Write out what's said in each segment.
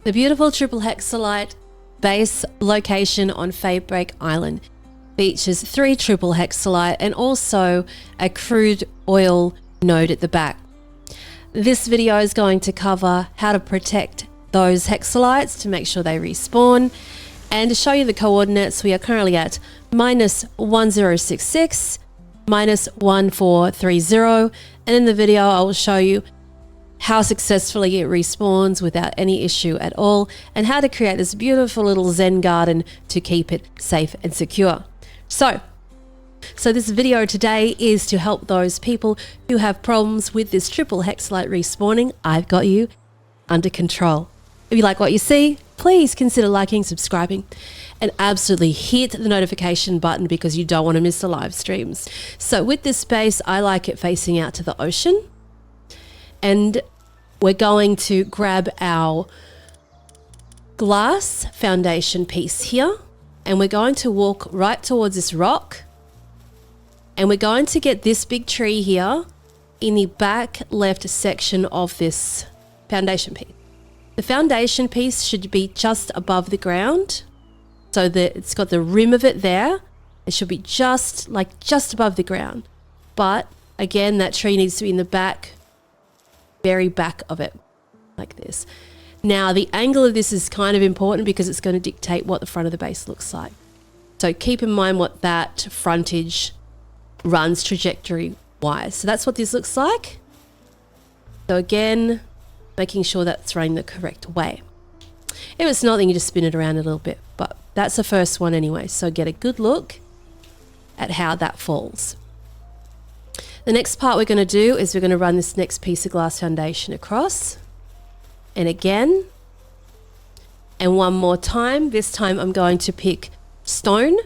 The beautiful triple hexolite base location on Fabric Island features 3 triple hexolite and also a crude oil node at the back. This video is going to cover how to protect those hexolites to make sure they respawn, and to show you the coordinates. We are currently at -1066, -1430, and in the video I will show you how successfully it respawns without any issue at all, and how to create this beautiful little Zen garden to keep it safe and secure. So this video today is to help those people who have problems with this triple hexolite respawning. I've got you under control. If you like what you see, please consider liking, subscribing, and absolutely hit the notification button because you don't want to miss the live streams. So with this base, I like it facing out to the ocean. And we're going to grab our glass foundation piece here, and we're going to walk right towards this rock, and we're going to get this big tree here in the back left section of this foundation piece. The foundation piece should be just above the ground, so that it's got the rim of it there. It should be just above the ground. But again, that tree needs to be in the back, very back of it, like this. Now, the angle of this is kind of important because it's going to dictate what the front of the base looks like. So keep in mind what that frontage runs trajectory wise. So that's what this looks like. So again, making sure that's running the correct way. If it's not, then you just spin it around a little bit, but that's the first one anyway. So get a good look at how that falls. The next part we're going to do is we're going to run this next piece of glass foundation across, and again, and one more time. This time I'm going to pick stone,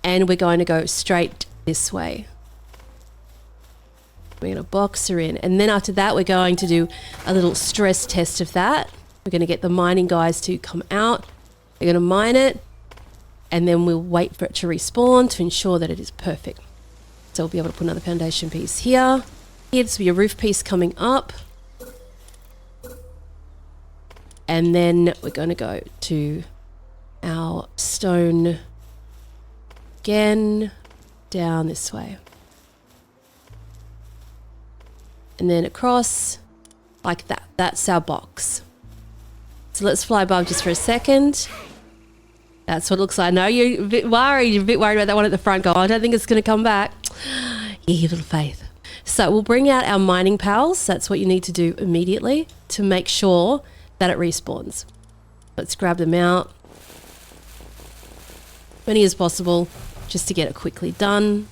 and we're going to go straight this way. We're going to box her in, and then after that we're going to do a little stress test of that. We're going to get the mining guys to come out. They're going to mine it, and then we'll wait for it to respawn to ensure that it is perfect. So we'll be able to put another foundation piece here. This will be a roof piece coming up. And then we're going to go to our stone again, down this way. And then across like that. That's our box. So let's fly above just for a second. That's what it looks like. I know you're a bit worried. You're a bit worried about that one at the front. I don't think it's going to come back. You have little faith. So we'll bring out our mining pals. That's what you need to do immediately to make sure that it respawns. Let's grab them out. Many as possible, just to get it quickly done.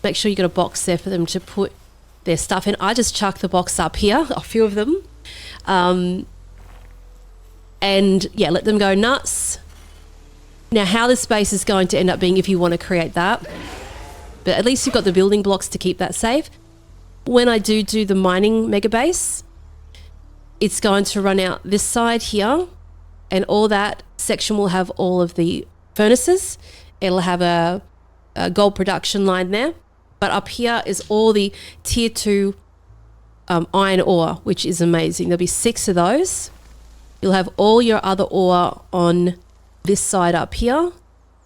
Make sure you got a box there for them to put their stuff in. I just chuck the box up here, a few of them. And yeah, let them go nuts. Now, how this space is going to end up being, if you want to create that, but at least you've got the building blocks to keep that safe. When I do the mining mega base, it's going to run out this side here, and all that section will have all of the furnaces. It'll have a gold production line there, but up here is all the tier 2 iron ore, which is amazing. There'll be 6 of those. You'll have all your other ore on this side up here,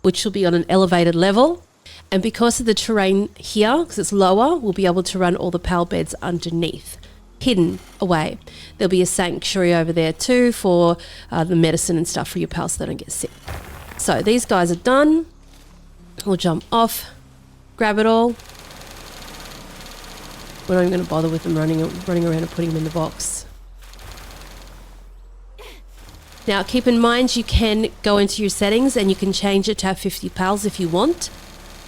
which will be on an elevated level, and because of the terrain here, because it's lower, we'll be able to run all the pal beds underneath, hidden away. There'll be a sanctuary over there too for the medicine and stuff for your pals so they don't get sick. So these guys are done. We'll jump off, grab it all. We're not even going to bother with them running around and putting them in the box. Now, keep in mind, you can go into your settings and you can change it to have 50 pals if you want.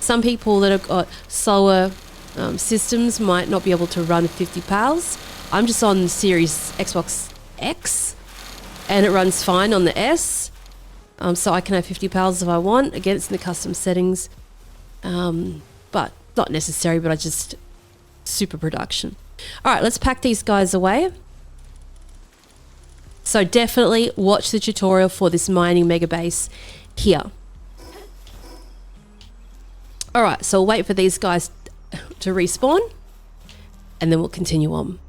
Some people that have got slower systems might not be able to run 50 pals. I'm just on the Series Xbox X, and it runs fine on the S. So I can have 50 pals if I want. Again, it's in the custom settings. But not necessary, but I just super production. All right, let's pack these guys away. So definitely watch the tutorial for this mining mega base here. All right, so we'll wait for these guys to respawn, and then we'll continue on.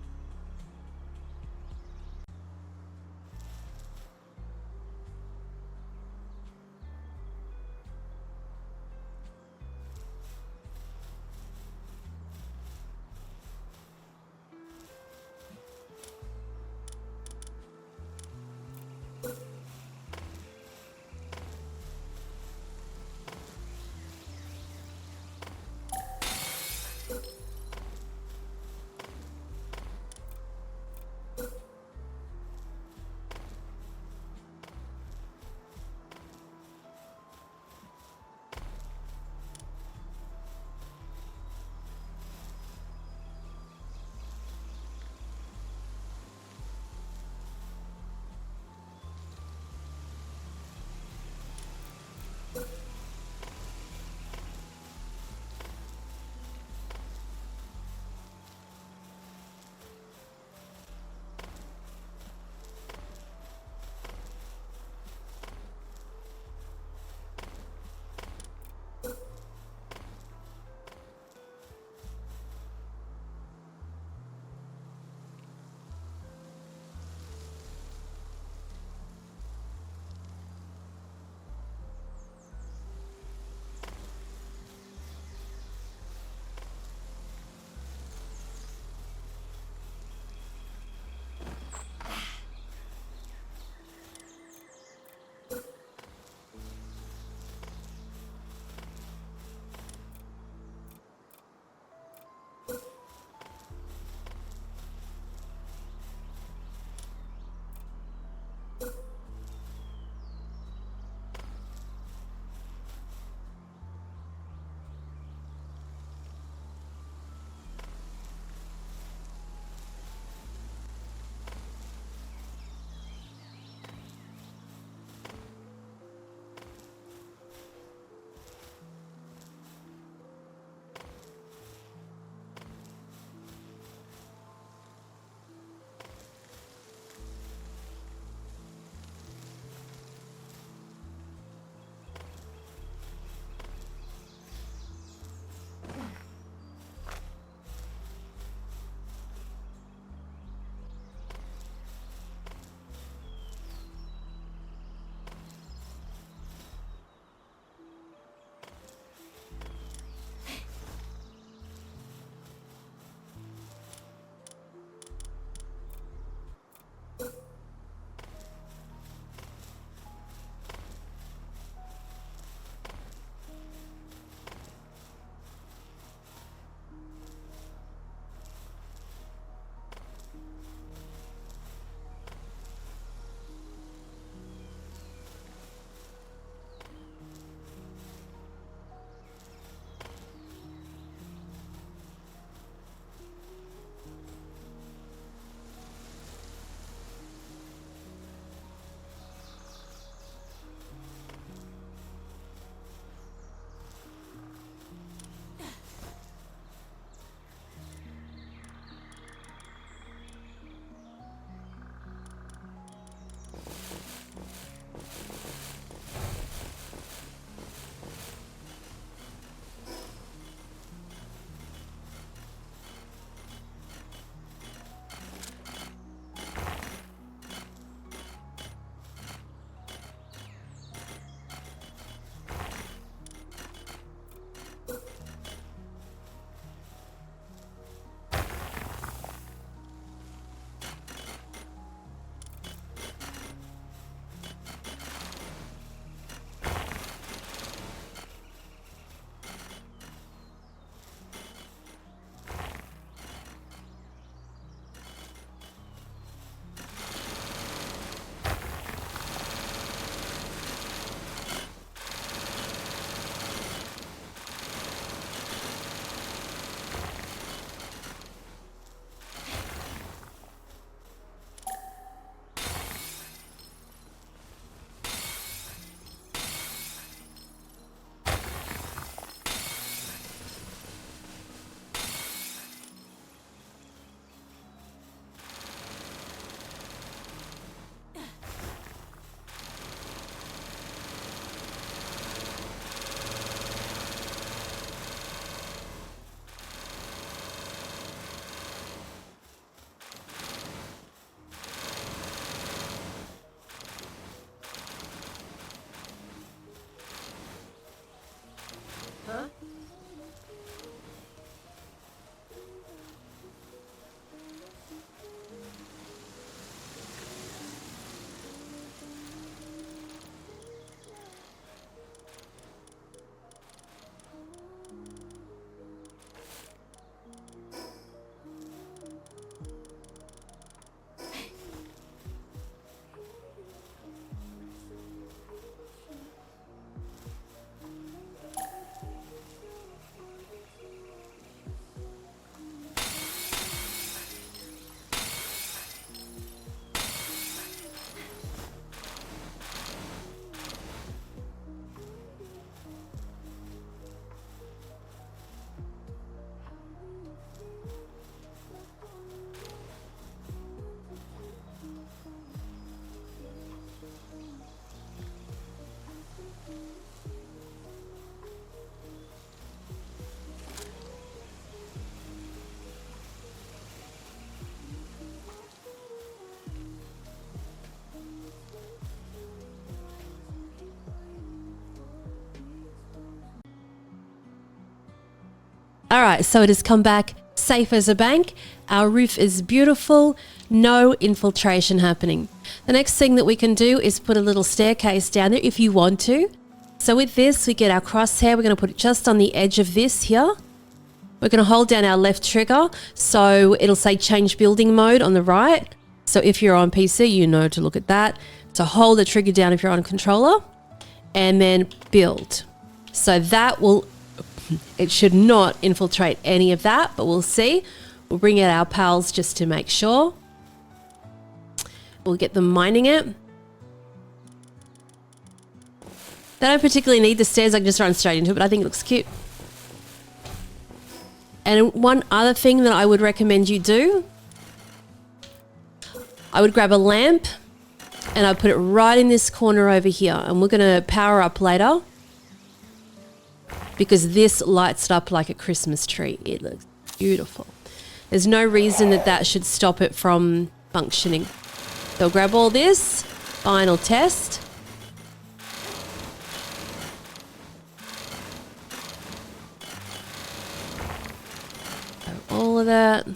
All right, so it has come back safe as a bank. Our roof is beautiful, no infiltration happening. The next thing that we can do is put a little staircase down there if you want to. So with this, we get our crosshair. We're going to put it just on the edge of this here. We're going to hold down our left trigger, so it'll say change building mode on the right. So if you're on PC, you know to look at that. So hold the trigger down if you're on a controller, and then build. So that will, it should not infiltrate any of that, but we'll see. We'll bring out our pals just to make sure. We'll get them mining it. They don't particularly need the stairs, I can just run straight into it, but I think it looks cute. And one other thing that I would recommend you do, I would grab a lamp and I'd put it right in this corner over here, and we're going to power up later because this lights it up like a Christmas tree. It looks beautiful. There's no reason that that should stop it from functioning. So grab all this, final test. All of that.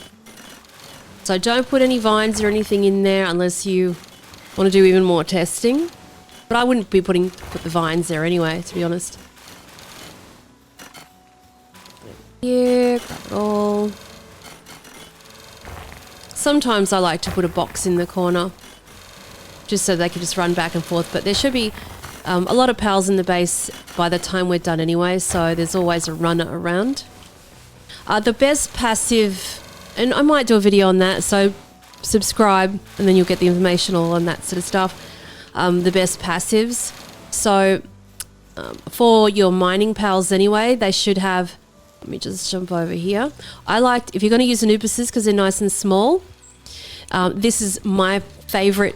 So don't put any vines or anything in there unless you want to do even more testing. But I wouldn't be put the vines there anyway, to be honest. Yeah, grab it all. Sometimes I like to put a box in the corner just so they can just run back and forth. But there should be a lot of pals in the base by the time we're done anyway, so there's always a runner around. The best passive, and I might do a video on that, so subscribe and then you'll get the information all on that sort of stuff. The best passives. So for your mining pals anyway, they should have, let me just jump over here. I liked, if you're going to use Anubises because they're nice and small, this is my favorite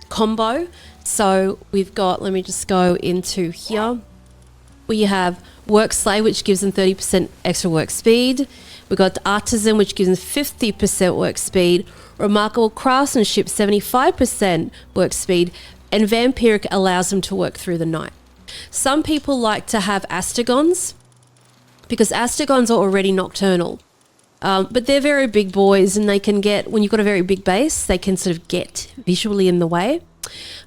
combo. So we've got, let me just go into here. We have Work Slave, which gives them 30% extra work speed. We've got Artisan, which gives them 50% work speed. Remarkable Craftsmanship, 75% work speed. And Vampiric allows them to work through the night. Some people like to have Astegons because Astegons are already nocturnal. But they're very big boys, and they can get, when you've got a very big base, they can sort of get visually in the way.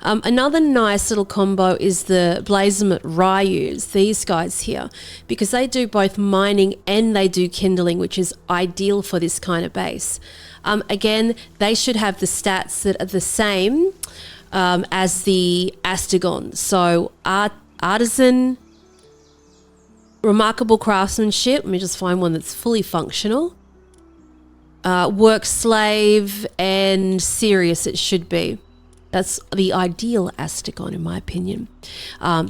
Another nice little combo is the Blazemut Ryus, these guys here, because they do both mining and they do kindling, which is ideal for this kind of base. Again, they should have the stats that are the same as the Astegon. So Artisan, Remarkable Craftsmanship, let me just find one that's fully functional. Work Slave and Serious it should be. That's the ideal Astegon in my opinion,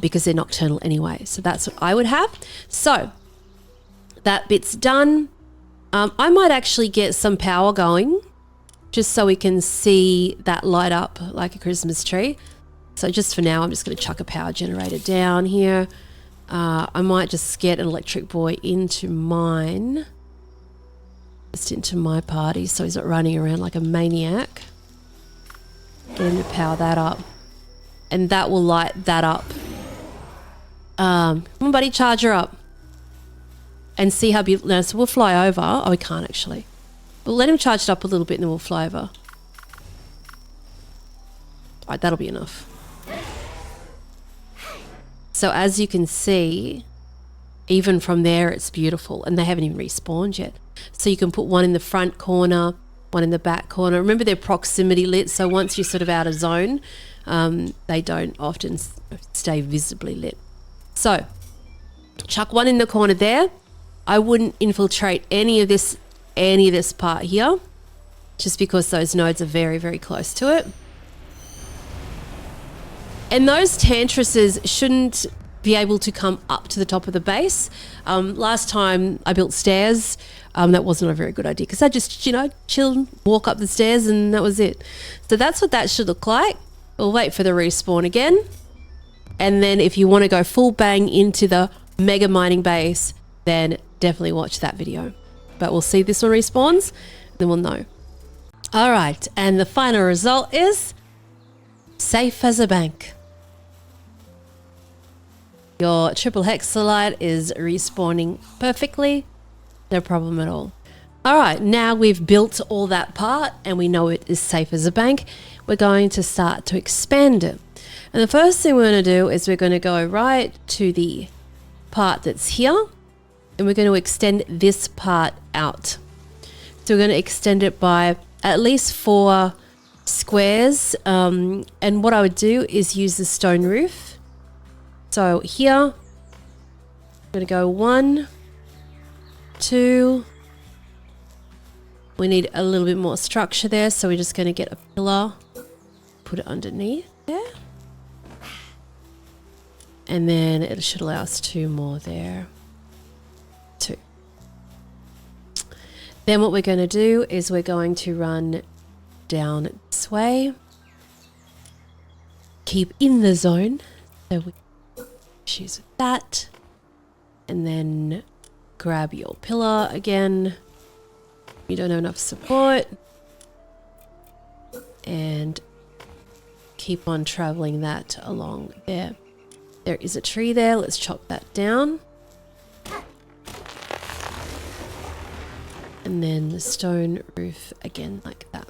because they're nocturnal anyway. So that's what I would have. So that bit's done. I might actually get some power going just so we can see that light up like a Christmas tree. So just for now, I'm just going to chuck a power generator down here. I might just get an electric boy into mine, just into my party, so he's not running around like a maniac. Get him to power that up, and that will light that up. Come on, buddy, charge her up and see how beautiful. No, so we'll fly over. Oh, we can't actually. We'll let him charge it up a little bit and then we'll fly over. All right, that'll be enough. So as you can see, even from there, it's beautiful, and they haven't even respawned yet. So you can put one in the front corner, one in the back corner. Remember, they're proximity lit, so once you're sort of out of zone, they don't often stay visibly lit. So chuck one in the corner there. I wouldn't infiltrate any of this part here, just because those nodes are very, very close to it. And those Tantruses shouldn't be able to come up to the top of the base. Last time I built stairs, that wasn't a very good idea because I just, chill, walk up the stairs, and that was it. So that's what that should look like. We'll wait for the respawn again. And then if you want to go full bang into the mega mining base, then definitely watch that video. But we'll see this one respawns, then we'll know. All right, and the final result is safe as a bank. Your triple hexolite is respawning perfectly. No problem at all. All right, now we've built all that part and we know it is safe as a bank. We're going to start to expand it. And the first thing we're going to do is we're going to go right to the part that's here and we're going to extend this part out. So we're going to extend it by at least 4 squares. And what I would do is use the stone roof. So here, I'm going to go 1, 2. We need a little bit more structure there, so we're just going to get a pillar, put it underneath there. And then it should allow us 2 more there. 2. Then what we're going to do is we're going to run down this way. Keep in the zone. So we choose that. And then grab your pillar again. You don't have enough support. And keep on traveling that along there. There is a tree there. Let's chop that down. And then the stone roof again like that.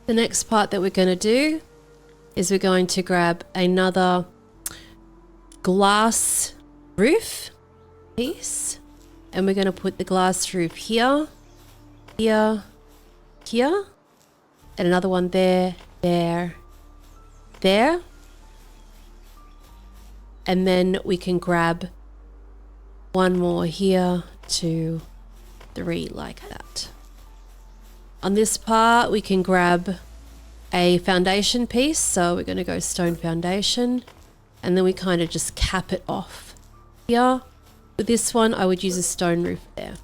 The next part that we're going to do is we're going to grab another glass roof piece and we're going to put the glass roof here, here, here, and another one there, there, there. And then we can grab one more here, 2, 3, like that. On this part, we can grab a foundation piece. So we're going to go stone foundation. And then we kind of just cap it off here. With this one, I would use a stone roof there.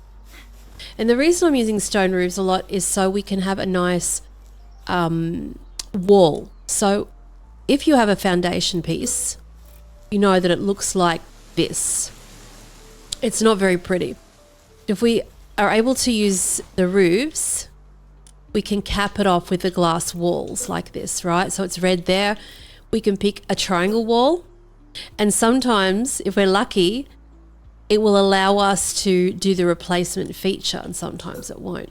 And the reason I'm using stone roofs a lot is so we can have a nice wall. So if you have a foundation piece, you know that it looks like this. It's not very pretty. If we are able to use the roofs, we can cap it off with the glass walls like this, right? So it's red there. We can pick a triangle wall. And sometimes, if we're lucky, it will allow us to do the replacement feature, and sometimes it won't.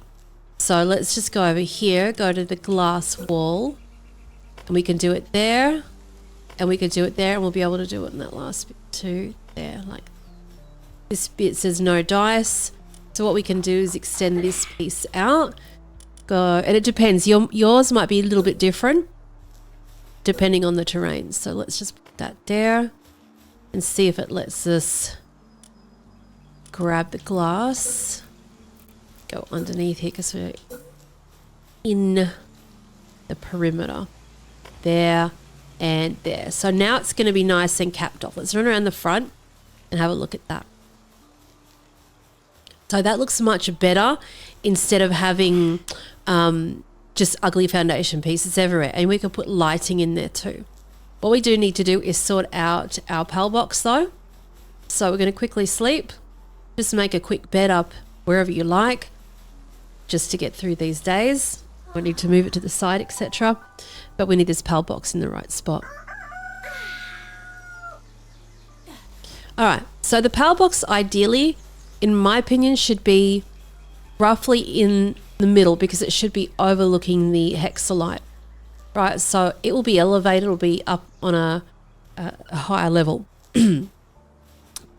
So let's just go over here, go to the glass wall, and we can do it there. And we could do it there, and we'll be able to do it in that last bit too. There, like this bit says no dice. So what we can do is extend this piece out. Go, and it depends. Yours might be a little bit different depending on the terrain. So let's just put that there and see if it lets us grab the glass. Go underneath here because we're in the perimeter. There. And there. So now it's going to be nice and capped off. Let's run around the front and have a look at that. So that looks much better instead of having just ugly foundation pieces everywhere. And we can put lighting in there too. What we do need to do is sort out our PAL box though. So we're going to quickly sleep. Just make a quick bed up wherever you like, just to get through these days. We need to move it to the side, etc. But we need this PAL box in the right spot. All right, so the PAL box ideally, in my opinion, should be roughly in the middle because it should be overlooking the HEXOLITE, right? So it will be elevated, it will be up on a higher level.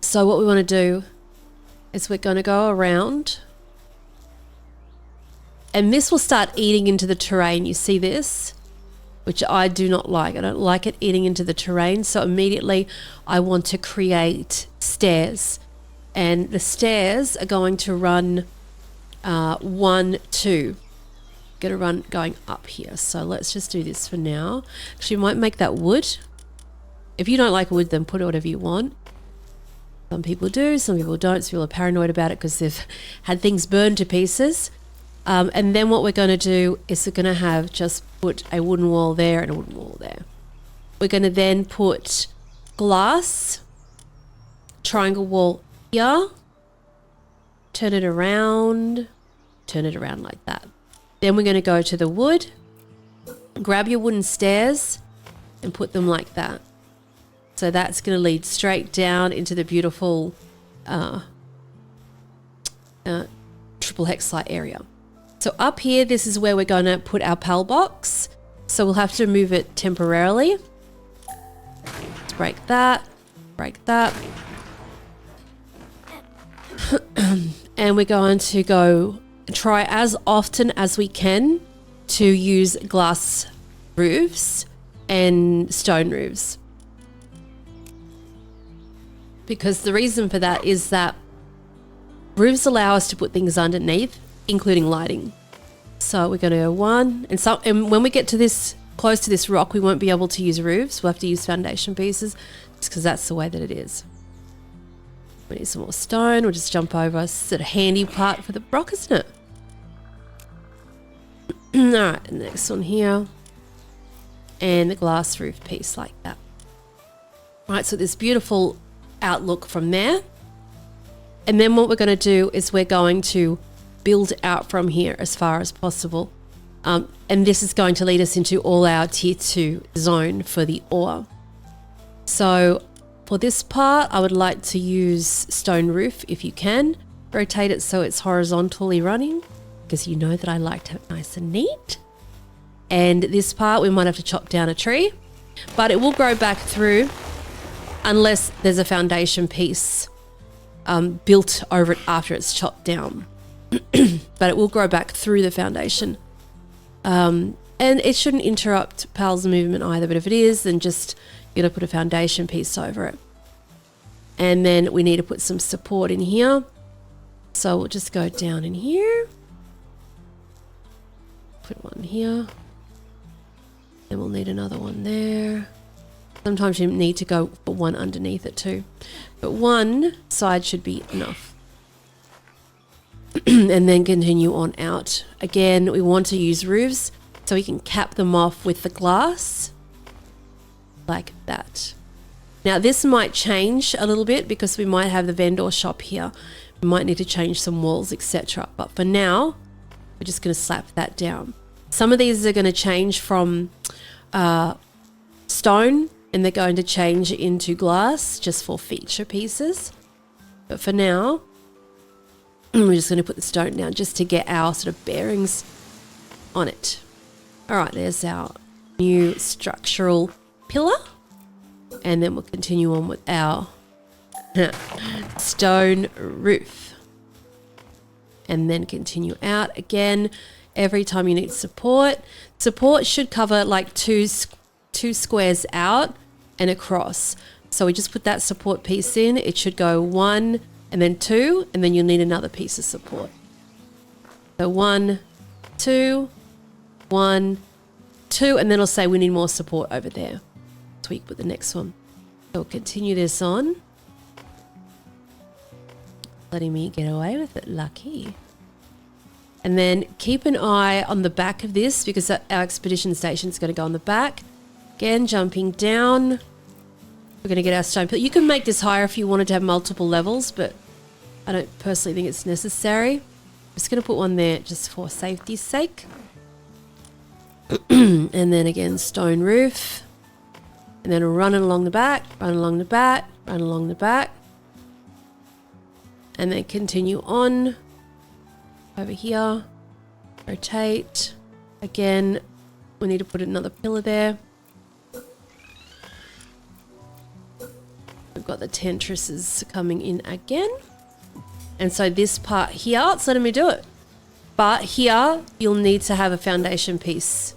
So what we want to do is we're going to go around, and this will start eating into the terrain. You see this? Which I do not like. I don't like it eating into the terrain. So immediately I want to create stairs. And the stairs are going to run 1, 2. Going to run going up here. So let's just do this for now. Actually, we might make that wood. If you don't like wood, then put it whatever you want. Some people do, some people don't. Some people are paranoid about it because they've had things burned to pieces. And then what we're going to do is we're going to have just put a wooden wall there and a wooden wall there. We're going to then put glass, triangle wall here, turn it around like that. Then we're going to go to the wood, grab your wooden stairs and put them like that. So that's going to lead straight down into the beautiful triple hexolite area. So up here, this is where we're going to put our PAL box. So we'll have to move it temporarily. Let's break that, break that. And we're going to go try as often as we can to use glass roofs and stone roofs. Because the reason for that is that roofs allow us to put things underneath, including lighting. So we're going to go 1, and when we get to this, close to this rock, we won't be able to use roofs. We'll have to use foundation pieces, just because that's the way that it is. We need some more stone. We'll just jump over. It's sort of handy part for the rock, isn't it? All right, the next one here, and the glass roof piece like that. All right, so this beautiful outlook from there. And then what we're going to do is we're going to build out from here as far as possible. And this is going to lead us into all our tier 2 zone for the ore. So for this part, I would like to use stone roof if you can. Rotate it so it's horizontally running, because you know that I like to have it nice and neat. And this part, we might have to chop down a tree, but it will grow back through unless there's a foundation piece built over it after it's chopped down. But it will grow back through the foundation. And it shouldn't interrupt PAL's movement either, but if it is, then just you're gonna put a foundation piece over it. And then we need to put some support in here. So we'll just go down in here. Put one here. Then we'll need another one there. Sometimes you need to go for one underneath it too. But one side should be enough. And then continue on out. Again, we want to use roofs so we can cap them off with the glass. Like that. Now this might change a little bit because we might have the vendor shop here. We might need to change some walls, etc. But for now, we're just going to slap that down. Some of these are going to change from stone, and they're going to change into glass just for feature pieces. But for now, we're just going to put the stone down just to get our sort of bearings on it. All right, there's our new structural pillar. And then we'll continue on with our stone roof. And then continue out again. Every time you need support. Support should cover like two squares out and across. So we just put that support piece in. It should go 1 and then 2, and then you'll need another piece of support. So 1, 2, 1, 2, and then it'll say we need more support over there. So we put the next one. So we'll continue this on. Letting me get away with it, lucky. And then keep an eye on the back of this because our expedition station is going to go on the back. Again, jumping down. We're going to get our stone pillar. You can make this higher if you wanted to have multiple levels, but I don't personally think it's necessary. I'm just going to put one there just for safety's sake. And then again, stone roof. And then running along the back, run along the back, run along the back. And then continue on over here. Rotate. Again, we need to put another pillar there. We've got the tentresses coming in again. And so this part here, it's letting me do it. But here, you'll need to have a foundation piece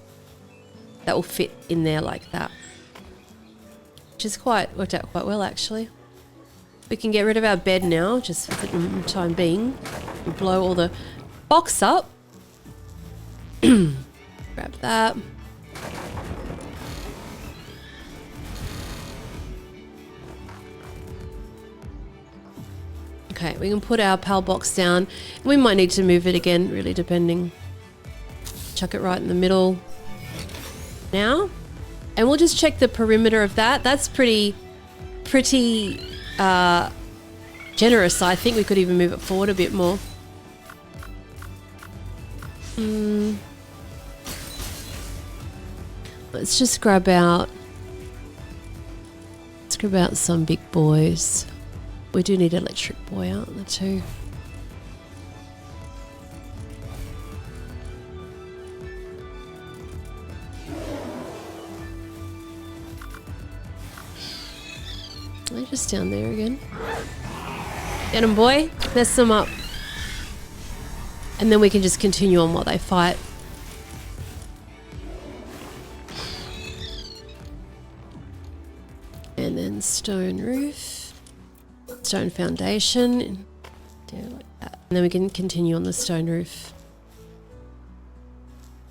that will fit in there like that. Which is worked out quite well actually. We can get rid of our bed now, just for the time being. And blow all the box up. Grab that. Okay, we can put our PAL box down. We might need to move it again, really depending. Chuck it right in the middle. Now. And we'll just check the perimeter of that. That's pretty generous. I think we could even move it forward a bit more. Let's just grab out Let's grab out some big boys. We do need electric boy out there too. They're just down there again. Get them, boy. Mess them up. And then we can just continue on while they fight. And then stone roof. Stone foundation. Do it like that. And then we can continue on the stone roof.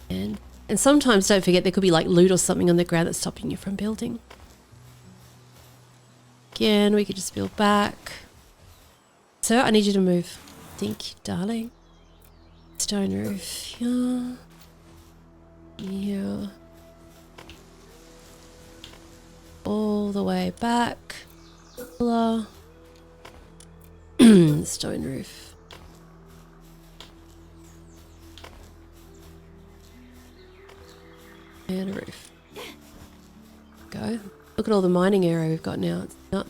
And sometimes, don't forget, there could be like loot or something on the ground that's stopping you from building. Again, we could just build back. Sir, I need you to move. Thank you, darling. Stone roof here. Here. All the way back. Pillar. Stone roof. And a roof. Go. Look at all the mining area we've got now. It's not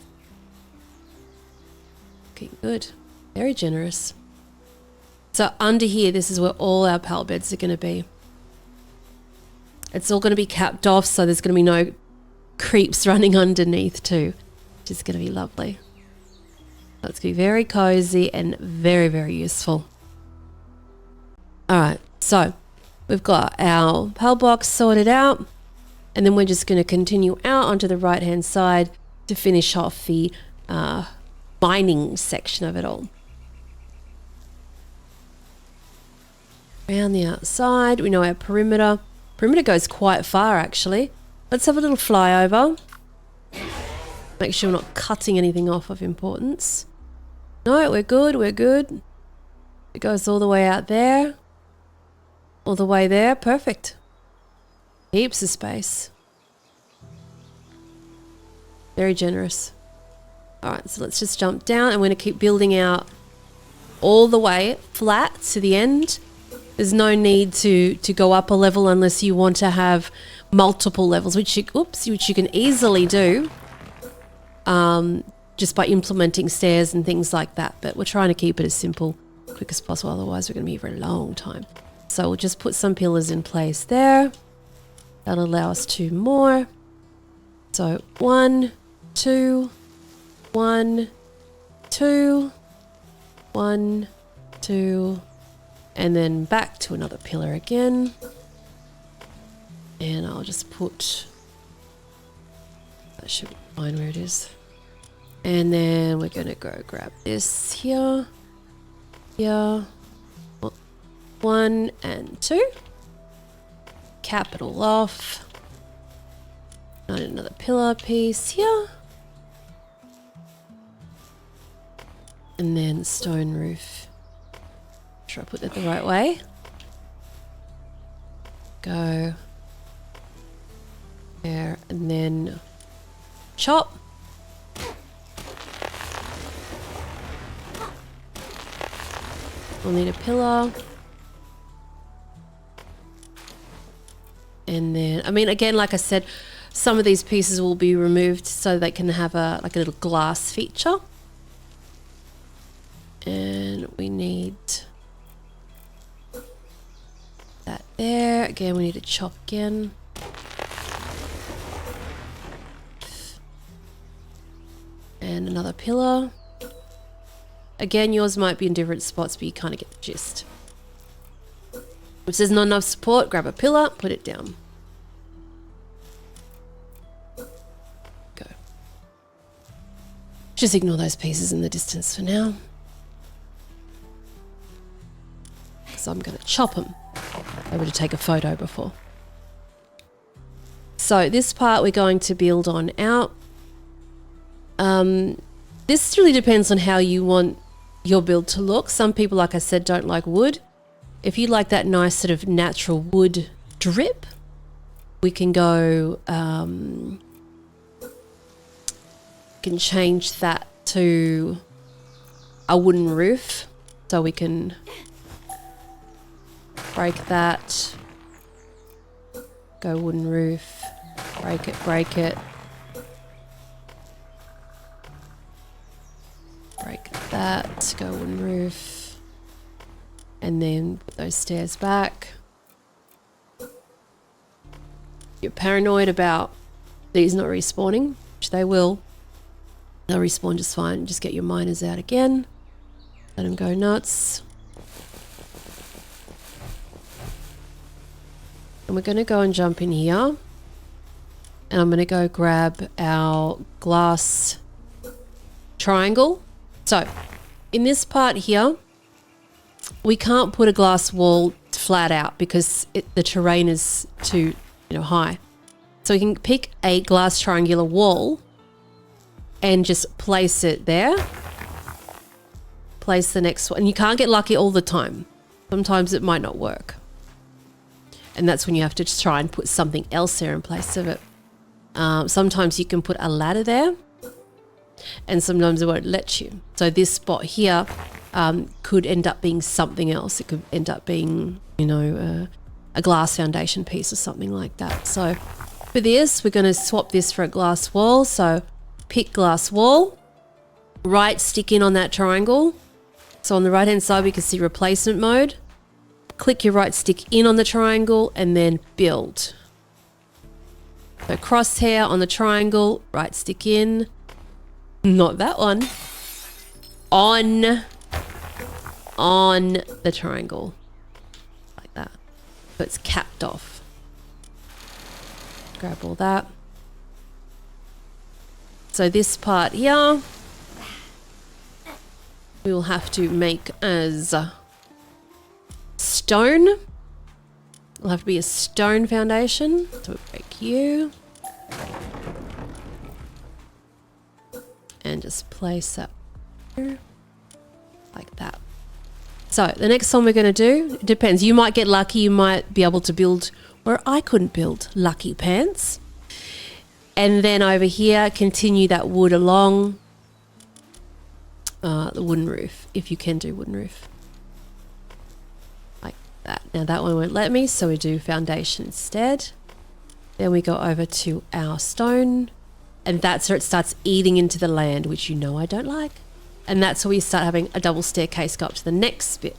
looking good. Very generous. So under here, this is where all our pallet beds are going to be. It's all going to be capped off, so there's going to be no creeps running underneath too, which is going to be lovely. So it's going to be very cozy and very, very useful. All right, so we've got our pallet box sorted out. And then we're just going to continue out onto the right-hand side to finish off the mining section of it all. Around the outside, we know our perimeter. Perimeter goes quite far, actually. Let's have a little flyover. Make sure we're not cutting anything off of importance. No, we're good, we're good. It goes all the way out there. All the way there, perfect. Heaps of space. Very generous. Alright, so let's just jump down and we're going to keep building out all the way flat to the end. There's no need to go up a level unless you want to have multiple levels, which you can easily do just by implementing stairs and things like that. But we're trying to keep it as simple, quick as possible, otherwise we're going to be here for a long time. So we'll just put some pillars in place there. That'll allow us 2 more. So 1, 2, 1, 2, 1, 2, and then back to another pillar again. And I'll just put, that should be fine where it is. And then we're going to go grab this here, here, 1 and 2. Cap it all off. And another pillar piece here. And then stone roof. Make sure I put that the right way. Go there and then chop. We'll need a pillar. And then, I mean, again, like I said, some of these pieces will be removed so they can have a little glass feature. And we need that there. Again, we need to chop again. And another pillar. Again, yours might be in different spots, but you kind of get the gist. If there's not enough support, grab a pillar, put it down. Go. Just ignore those pieces in the distance for now. Because I'm going to chop them. Able to take a photo before. So this part we're going to build on out. This really depends on how you want your build to look. Some people, like I said, don't like wood. If you like that nice sort of natural wood drip, we can go, can change that to a wooden roof. So we can break that, go wooden roof, break it, Let's go wooden roof. And then put those stairs back. You're paranoid about these not respawning, which they will. They'll respawn just fine. Just get your miners out again. Let them go nuts. And we're going to go and jump in here. And I'm going to go grab our glass triangle. So, in this part here, we can't put a glass wall flat out because the terrain is too, high. So we can pick a glass triangular wall and just place it there. Place the next one. And you can't get lucky all the time. Sometimes it might not work. And that's when you have to just try and put something else there in place of it. Sometimes you can put a ladder there. And sometimes it won't let you. So this spot here could end up being something else. It could end up being, a glass foundation piece or something like that. So for this, we're going to swap this for a glass wall. So pick glass wall, right stick in on that triangle. So on the right hand side, we can see replacement mode. Click your right stick in on the triangle and then build. So crosshair on the triangle, right stick in. Not that one. On the triangle. Like that. So it's capped off. Grab all that. So this part here, we will have to make as stone. It'll have to be a stone foundation. So we'll break you. And just place that here, like that. So the next one we're going to do, it depends. You might get lucky. You might be able to build where I couldn't build. Lucky pants. And then over here, continue that wood along the wooden roof, if you can do wooden roof. Like that. Now that one won't let me, so we do foundation instead. Then we go over to our stone. And that's where it starts eating into the land, which I don't like. And that's where we start having a double staircase go up to the next bit.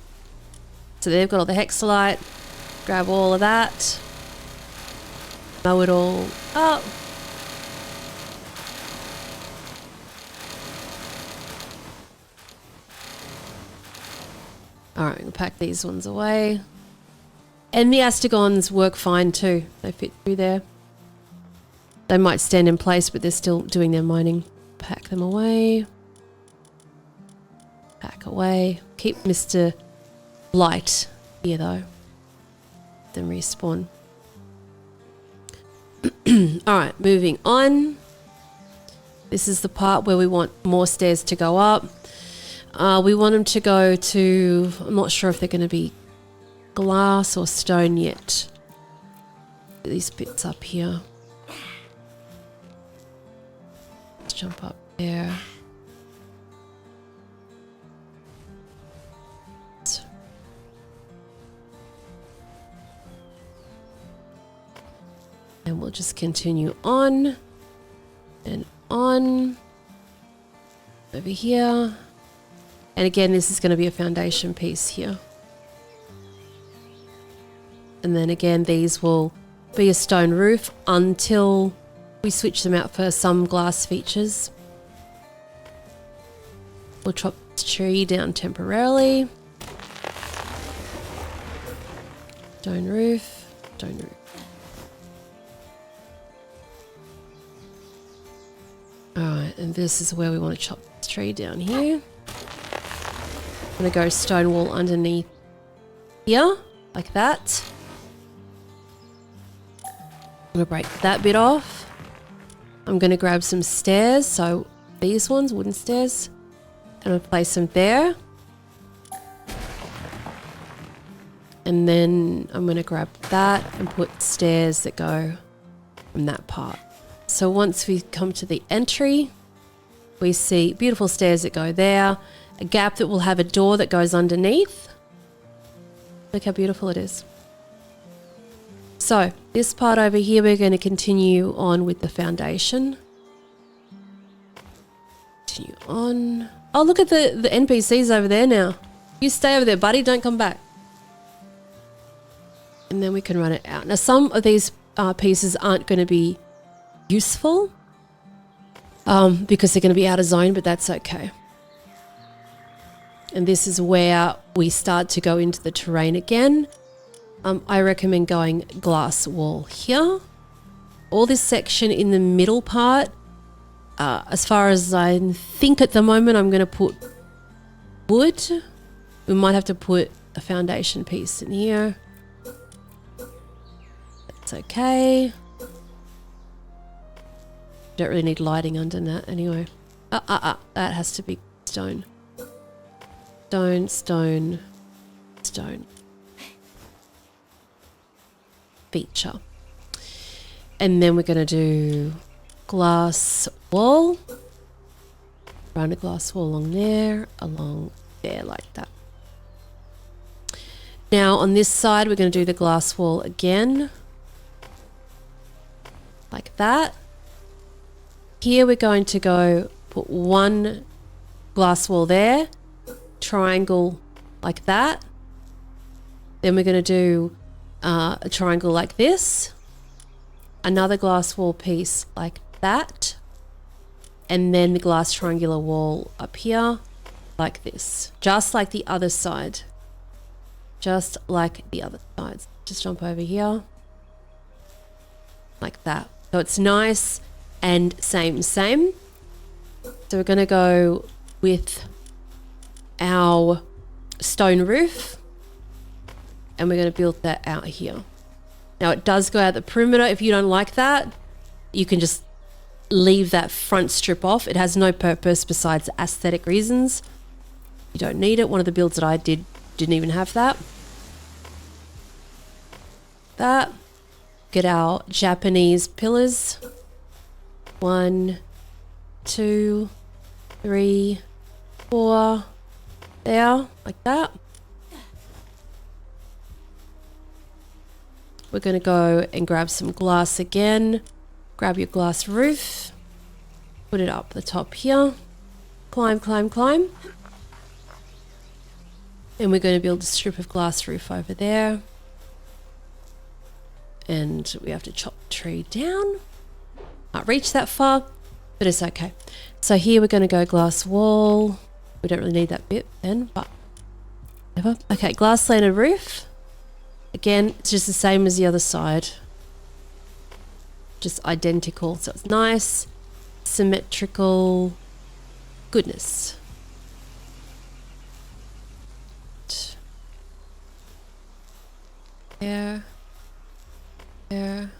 So they've got all the HEXOLITE. Grab all of that. Mow it all up. Alright, we'll pack these ones away. And the Astegons work fine too. They fit through there. They might stand in place, but they're still doing their mining. Pack them away. Pack away. Keep Mr. Light here though. Then respawn. Alright, moving on. This is the part where we want more stairs to go up. We want them to go to, I'm not sure if they're going to be glass or stone yet. These bits up here. Let's jump up there. And we'll just continue on and on over here. And again, this is going to be a foundation piece here. And then again, these will be a stone roof until we switch them out for some glass features. We'll chop this tree down temporarily. Stone roof, stone roof. Alright, and this is where we want to chop this tree down here. I'm going to go stone wall underneath here, like that. I'm going to break that bit off. I'm going to grab some stairs, so these ones, wooden stairs, and I'll place them there. And then I'm going to grab that and put stairs that go from that part. So once we come to the entry, we see beautiful stairs that go there, a gap that will have a door that goes underneath. Look how beautiful it is. So this part over here, we're going to continue on with the foundation. Continue on. Oh, look at the NPCs over there now. You stay over there, buddy. Don't come back. And then we can run it out. Now, some of these pieces aren't going to be useful because they're going to be out of zone, but that's okay. And this is where we start to go into the terrain again. I recommend going glass wall here. All this section in the middle part, as far as I think at the moment, I'm going to put wood. We might have to put a foundation piece in here. That's okay. Don't really need lighting under that anyway. That has to be stone. Stone, stone, stone. Feature. And then we're going to do glass wall. Run a glass wall along there like that. Now on this side, we're going to do the glass wall again. Like that. Here we're going to go put one glass wall there. Triangle like that. Then we're going to do a triangle like this. Another glass wall piece like that. And then the glass triangular wall up here like this. Just like the other side. Just like the other sides. Just jump over here. Like that. So it's nice and same. So we're going to go with our stone roof. And we're going to build that out here. Now it does go out the perimeter. If you don't like that, you can just leave that front strip off. It has no purpose besides aesthetic reasons. You don't need it. One of the builds that I did didn't even have that. Get our Japanese pillars. 1, 2, 3, 4. There, like that. We're going to go and grab some glass again. Grab your glass roof. Put it up the top here. Climb. And we're going to build a strip of glass roof over there. And we have to chop the tree down. Not reach that far, but it's okay. So here we're going to go glass wall. We don't really need that bit then, but whatever. Okay, glass slanted roof. Again, it's just the same as the other side. Just identical. So it's nice, symmetrical goodness. There. There.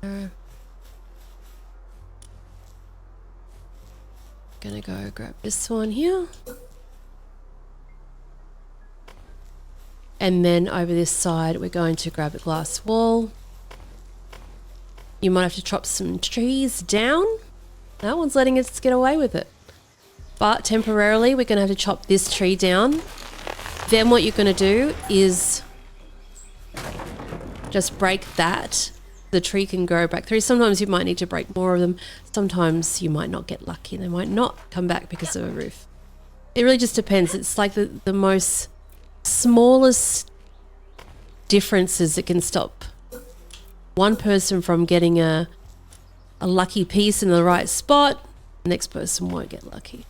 There. Gonna go grab this one here. And then over this side, we're going to grab a glass wall. You might have to chop some trees down. That one's letting us get away with it. But temporarily, we're going to have to chop this tree down. Then what you're going to do is just break that. The tree can grow back through. Sometimes you might need to break more of them. Sometimes you might not get lucky. They might not come back because of a roof. It really just depends. It's like the most smallest differences that can stop one person from getting a lucky piece in the right spot. The next person won't get lucky.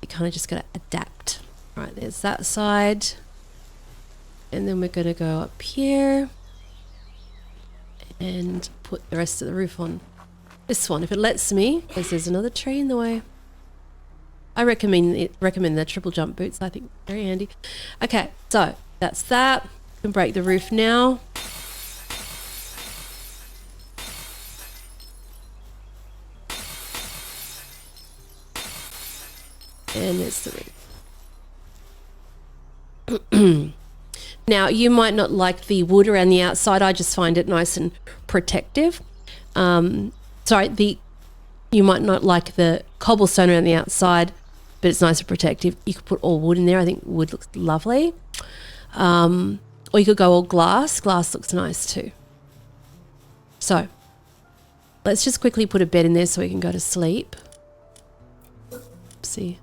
You kind of just got to adapt. Right, there's that side. And then we're going to go up here and put the rest of the roof on this one if it lets me, because there's another tree in the way. I recommend the triple jump boots. I think very handy. Okay, so that's that. We can break the roof now. And it's the roof. Now, you might not like the wood around the outside. I just find it nice and protective. You might not like the cobblestone around the outside, but it's nice and protective. You could put all wood in there. I think wood looks lovely. Or you could go all glass. Glass looks nice too. So Let's just quickly put a bed in there so we can go to sleep. See,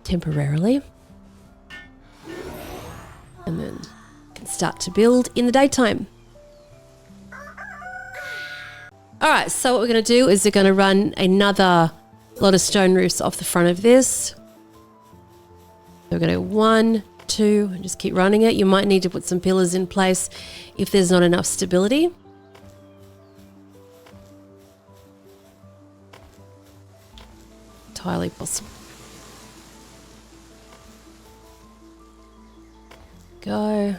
temporarily, and then can start to build in the daytime. All right, so what we're going to do is we're going to run another lot of stone roofs off the front of this. So we're going to go 1, 2, and just keep running it. You might need to put some pillars in place if there's not enough stability. Entirely possible. Go.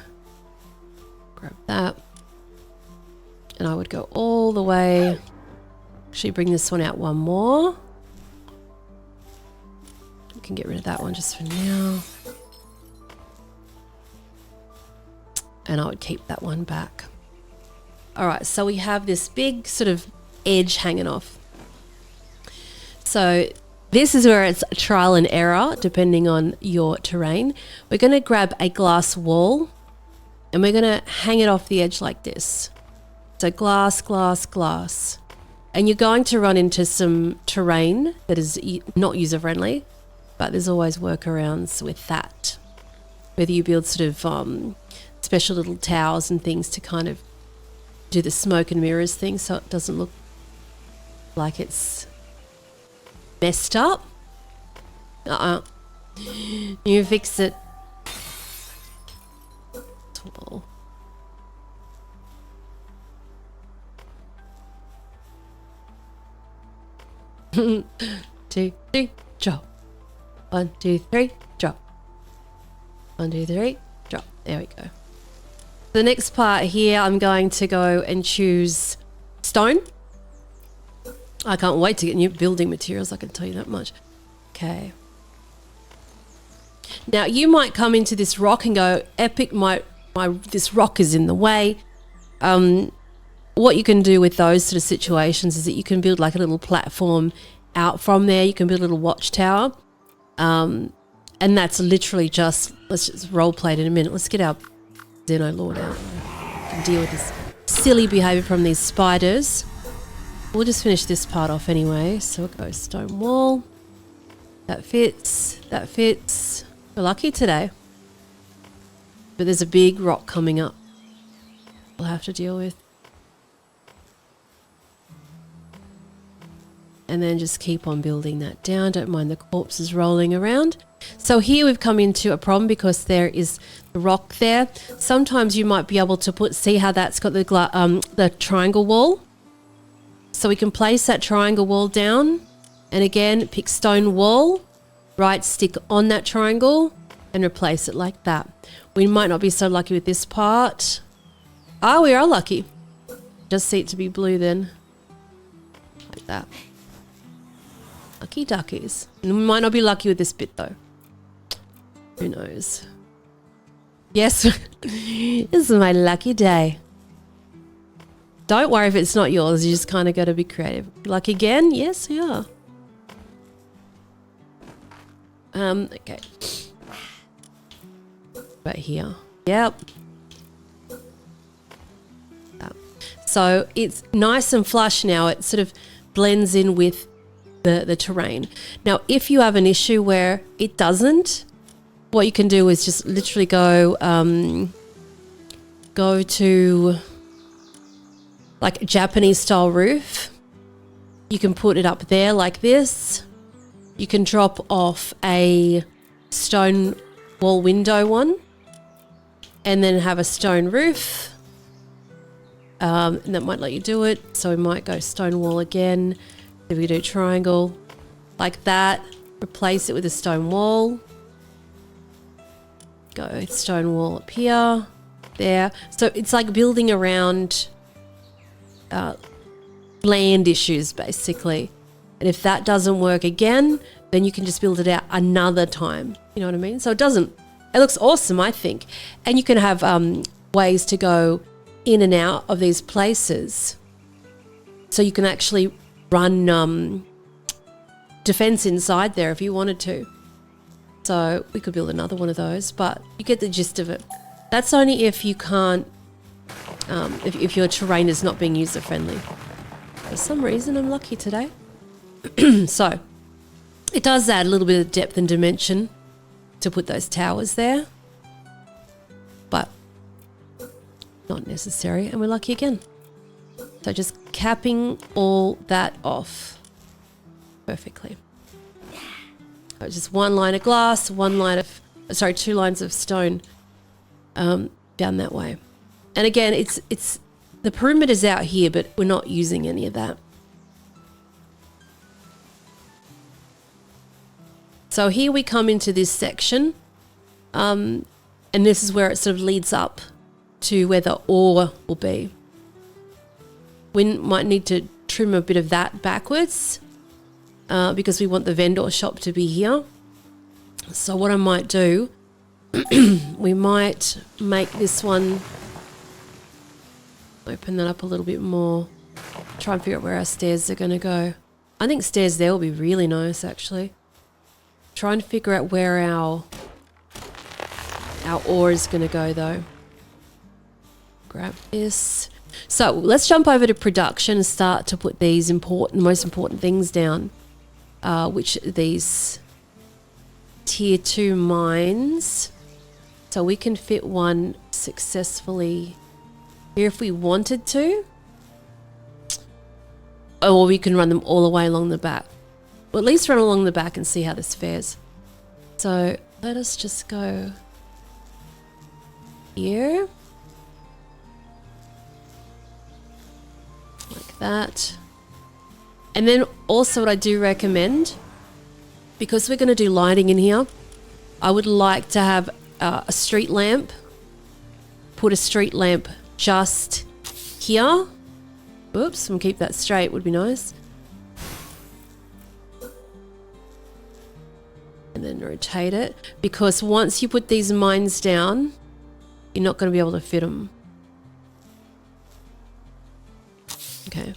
Grab that. And I would go all the way. Actually bring this one out one more. We can get rid of that one just for now. And I would keep that one back. All right, so we have this big sort of edge hanging off. So this is where it's trial and error, depending on your terrain. We're going to grab a glass wall and we're going to hang it off the edge like this. So glass, glass, glass. And you're going to run into some terrain that is not user-friendly, but there's always workarounds with that. Whether you build sort of special little towers and things to kind of do the smoke and mirrors thing so it doesn't look like it's messed up. You fix it. Well. 2, 3, drop. 1, 2, 3, drop. 1, 2, 3, drop. There we go. The next part here, I'm going to go and choose stone. I can't wait to get new building materials, I can tell you that much. Okay. Now you might come into this rock and go, epic, this rock is in the way. What you can do with those sort of situations is that you can build like a little platform out from there. You can build a little watchtower. And that's literally just, let's just role play it in a minute. Let's get our Xeno Lord out and deal with this silly behavior from these spiders. We'll just finish this part off anyway. So we'll go stone wall. That fits. That fits. We're lucky today. But there's a big rock coming up we'll have to deal with. And then just keep on building that down. Don't mind the corpses rolling around. So here we've come into a problem because there is the rock there. Sometimes you might be able to see how that's got the triangle wall. So we can place that triangle wall down. And again, pick stone wall, right stick on that triangle and replace it like that. We might not be so lucky with this part. Ah, we are lucky. Just see it to be blue then. Like that. Lucky duckies. And we might not be lucky with this bit though. Who knows? Yes, this is my lucky day. Don't worry if it's not yours. You just kind of got to be creative. Lucky again? Yes, we are. Okay. Right here. Yep. So it's nice and flush now. It sort of blends in with the terrain. Now, if you have an issue where it doesn't, what you can do is just literally go to like a Japanese style roof. You can put it up there like this. You can drop off a stone wall window one and then have a stone roof. And that might let you do it. So we might go stone wall again. If we do triangle like that, replace it with a stone wall. Go stone wall up here, there. So it's like building around land issues basically. And if that doesn't work again, then you can just build it out another time. You know what I mean? So it looks awesome, I think. And you can have ways to go in and out of these places. So you can actually run defense inside there if you wanted to. So we could build another one of those, but you get the gist of it. That's only if you can't if your terrain is not being user-friendly. For some reason, I'm lucky today. So, it does add a little bit of depth and dimension to put those towers there. But not necessary, and we're lucky again. So just capping all that off perfectly. So just one line of glass, one line of, sorry, 2 lines of stone down that way. And again, it's the perimeter's out here, but we're not using any of that. So here we come into this section, and this is where it sort of leads up to where the ore will be. We might need to trim a bit of that backwards because we want the vendor shop to be here. So what I might do, we might make this one, open that up a little bit more, try and figure out where our stairs are going to go. I think stairs there will be really nice, actually. Try and figure out where our ore is going to go, though. Grab this. So let's jump over to production and start to put these most important things down, which are these tier 2 mines. So we can fit one successfully here if we wanted to, or we can run them all the way along the back. Well, at least run along the back and see how this fares. So let us just go here. Like that. And then also what I do recommend, because we're going to do lighting in here, I would like to have a street lamp. Put a street lamp just here. Oops, and keep that straight would be nice. And then rotate it, because once you put these mines down, you're not going to be able to fit them. Okay.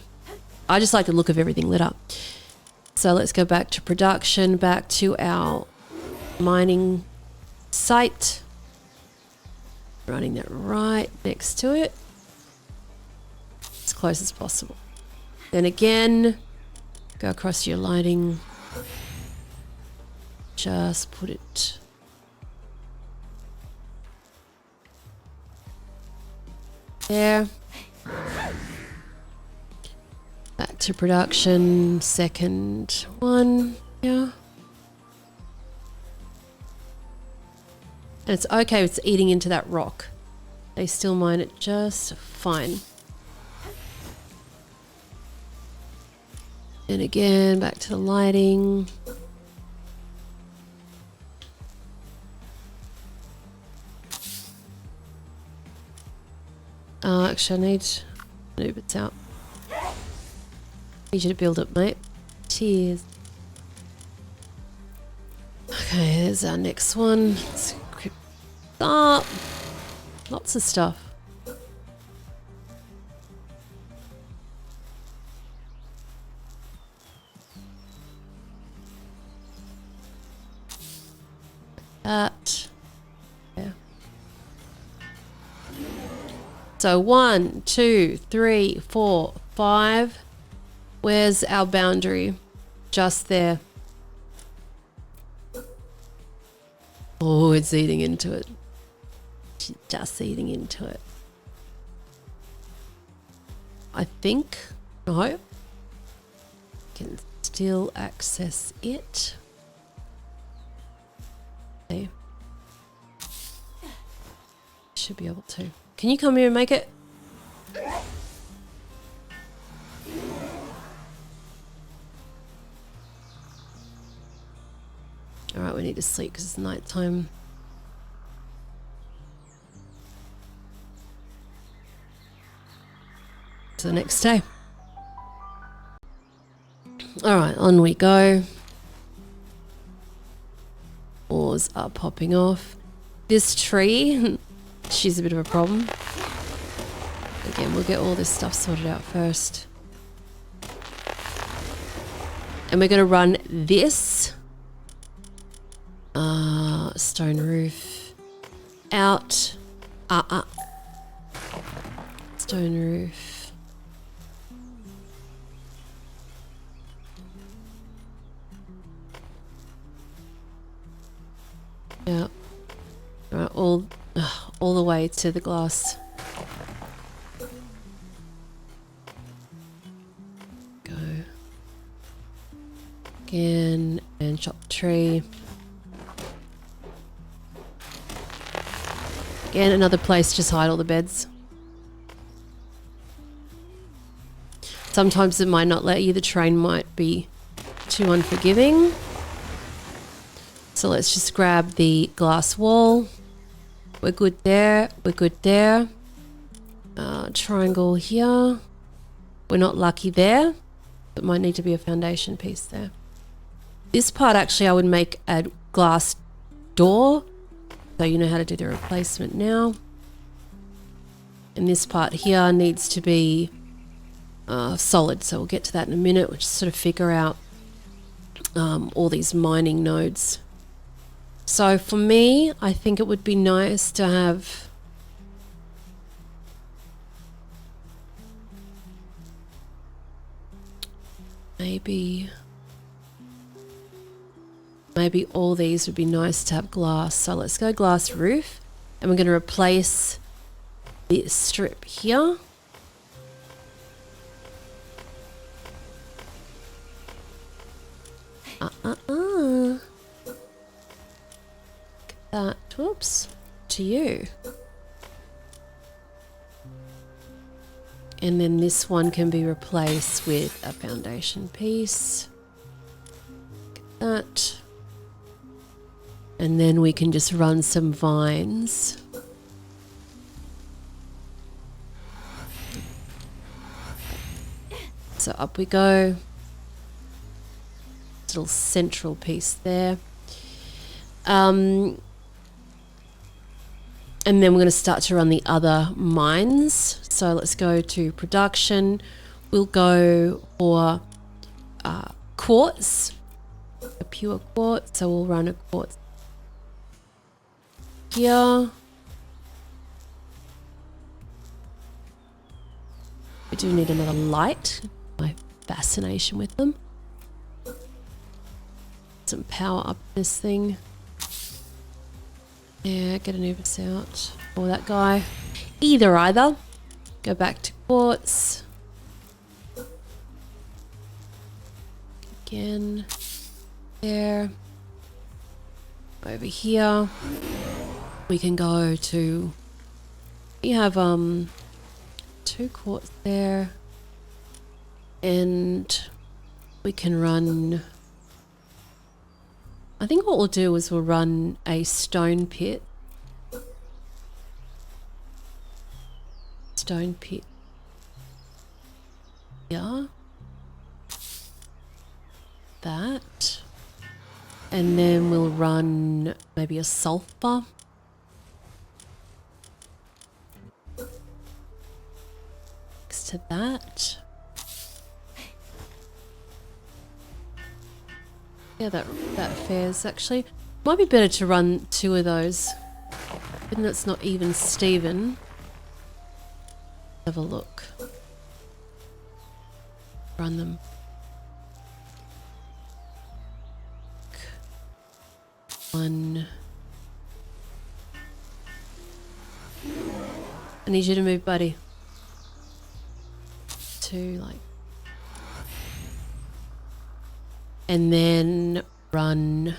I just like the look of everything lit up. So let's go back to production, back to our mining site. Running that right next to it. As close as possible. Then again, go across your lighting. Just put it there. Back to production, second one, yeah. And it's okay, it's eating into that rock. They still mine it just fine. And again, back to the lighting. Actually, I need to move it out. Need you to build up, mate. Cheers. Okay, there's our next one. Let's equip that. Lots of stuff. That. Yeah. So 1, 2, 3, 4, 5. Where's our boundary? Just there. Oh, it's eating into it. She's just eating into it. I think, I hope, can still access it. Okay. Should be able to. Can you come here and make it? Alright, we need to sleep because it's night time. To the next day. Alright, on we go. Ores are popping off. This tree, she's a bit of a problem. Again, we'll get all this stuff sorted out first. And we're going to run this stone roof out. Let's Stone roof. Yeah. Right, all the way to the glass. Go. Again, and chop the tree. Again, another place to just hide all the beds. Sometimes it might not let you. The terrain might be too unforgiving. So let's just grab the glass wall. We're good there. We're good there. Triangle here. We're not lucky there. But might need to be a foundation piece there. This part actually I would make a glass door. So you know how to do the replacement now. And this part here needs to be solid. So we'll get to that in a minute. We'll just sort of figure out all these mining nodes. So for me, I think it would be nice to have maybe all these would be nice to have glass. So let's go glass roof, and we're going to replace this strip here. That, whoops, to you. And then this one can be replaced with a foundation piece. That. And then we can just run some vines. So up we go. Little central piece there. And then we're going to start to run the other mines. So let's go to production. We'll go for quartz, a pure quartz. So we'll run a quartz here. We do need another light. My fascination with them. Some power up this thing. Yeah, get Anubis out. Or that guy. Either. Go back to quartz. Again. There. Over here. We can go to... We have 2 quartz there. And we can run... I think what we'll do is we'll run a stone pit. Stone pit. Yeah. That. And then we'll run maybe a sulfur. Next to that. Yeah, that fares actually. Might be better to run 2 of those. Given it's not even Steven. Have a look. Run them. One. I need you to move, buddy. 2, like. And then run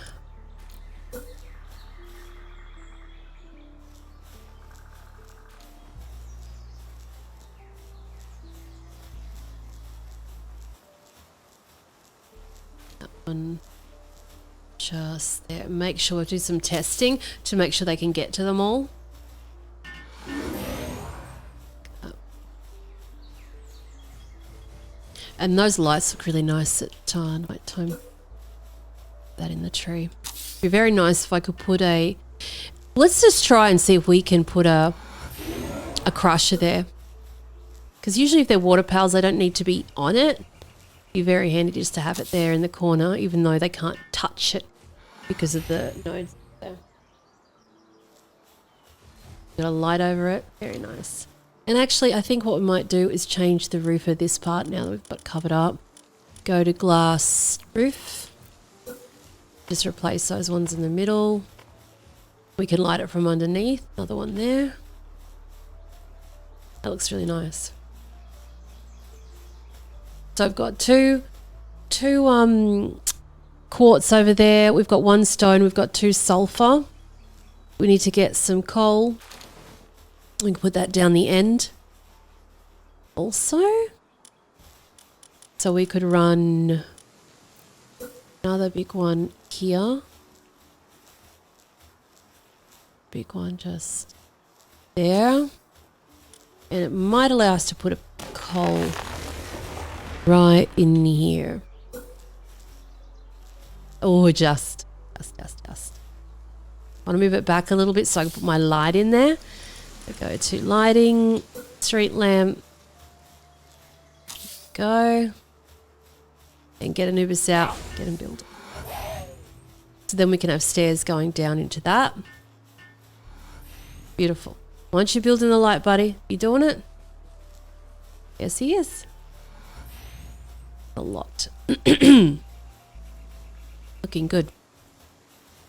that one just there. Make sure we do some testing to make sure they can get to them all. And those lights look really nice at night time. That in the tree. It'd be very nice if I could put a... Let's just try and see if we can put a crusher there. Because usually if they're water pals, they don't need to be on it. It'd be very handy just to have it there in the corner, even though they can't touch it because of the nodes there. Got a light over it. Very nice. And actually, I think what we might do is change the roof of this part now that we've got covered up. Go to glass roof. Just replace those ones in the middle. We can light it from underneath. Another one there. That looks really nice. So I've got two quartz over there. We've got one stone. We've got 2 sulfur. We need to get some coal. We can put that down the end. Also, so we could run another big one here. Big one just there. And it might allow us to put a coal right in here. Oh, just. I want to move it back a little bit so I can put my light in there. I go to lighting, street lamp. Go. And get Anubis out. Get him built. So then we can have stairs going down into that. Beautiful. Once you're building the light, buddy, you doing it? Yes, he is. A lot. Looking good.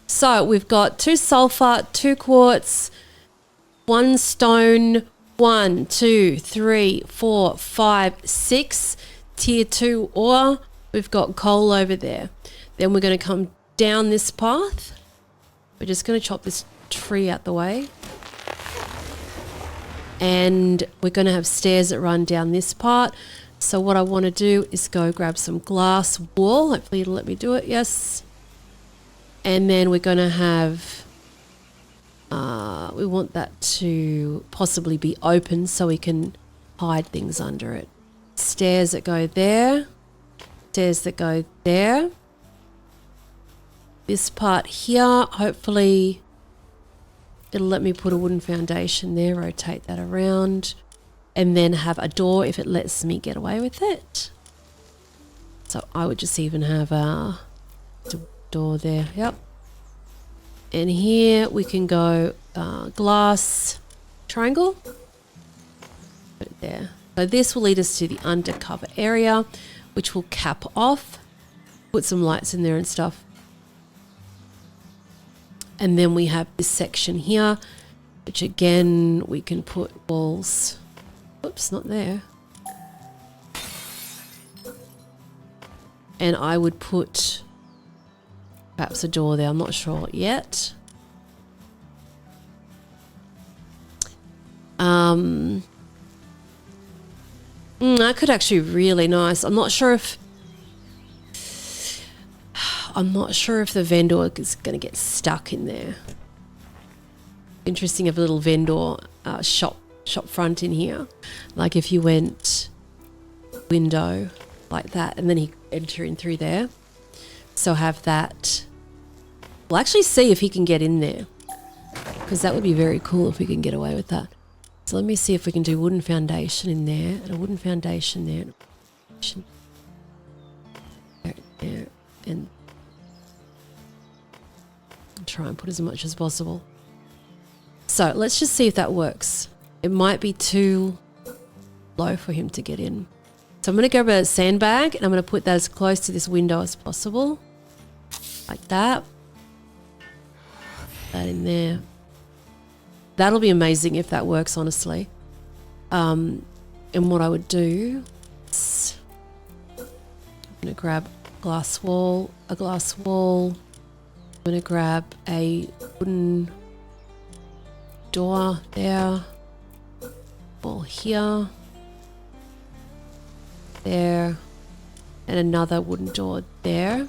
So we've got 2 sulfur, 2 quartz, 1 stone, 1, 2, 3, 4, 5, 6 tier 2 ore. We've got coal over there. Then we're going to come down this path. We're just going to chop this tree out the way. And we're going to have stairs that run down this part. So what I want to do is go grab some glass wool. Hopefully it'll let me do it. Yes. And then we're going to have, we want that to possibly be open so we can hide things under it. Stairs that go there. Stairs that go there. This part here, hopefully it'll let me put a wooden foundation there, rotate that around, and then have a door if it lets me get away with it. So I would just even have a door there. Yep. And here we can go glass triangle. Put it there. So this will lead us to the undercover area, which will cap off. Put some lights in there and stuff. And then we have this section here, which again, we can put walls. Oops, not there. And I would put perhaps a door there. I'm not sure yet. That could actually be really nice. I'm not sure if the vendor is going to get stuck in there. Interesting, have a little vendor shop front in here. Like if you went window like that, and then he enter in through there. So have that. We'll actually see if he can get in there, because that would be very cool if we can get away with that. So let me see if we can do wooden foundation in there, and a wooden foundation there, there, and try and put as much as possible. So let's just see if that works. It might be too low for him to get in. So I'm going to grab a sandbag and I'm going to put that as close to this window as possible. Like that. That in there. That'll be amazing if that works, honestly. And what I would do is I'm going to grab a glass wall. I'm going to grab a wooden door there. Wall here. There. And another wooden door there.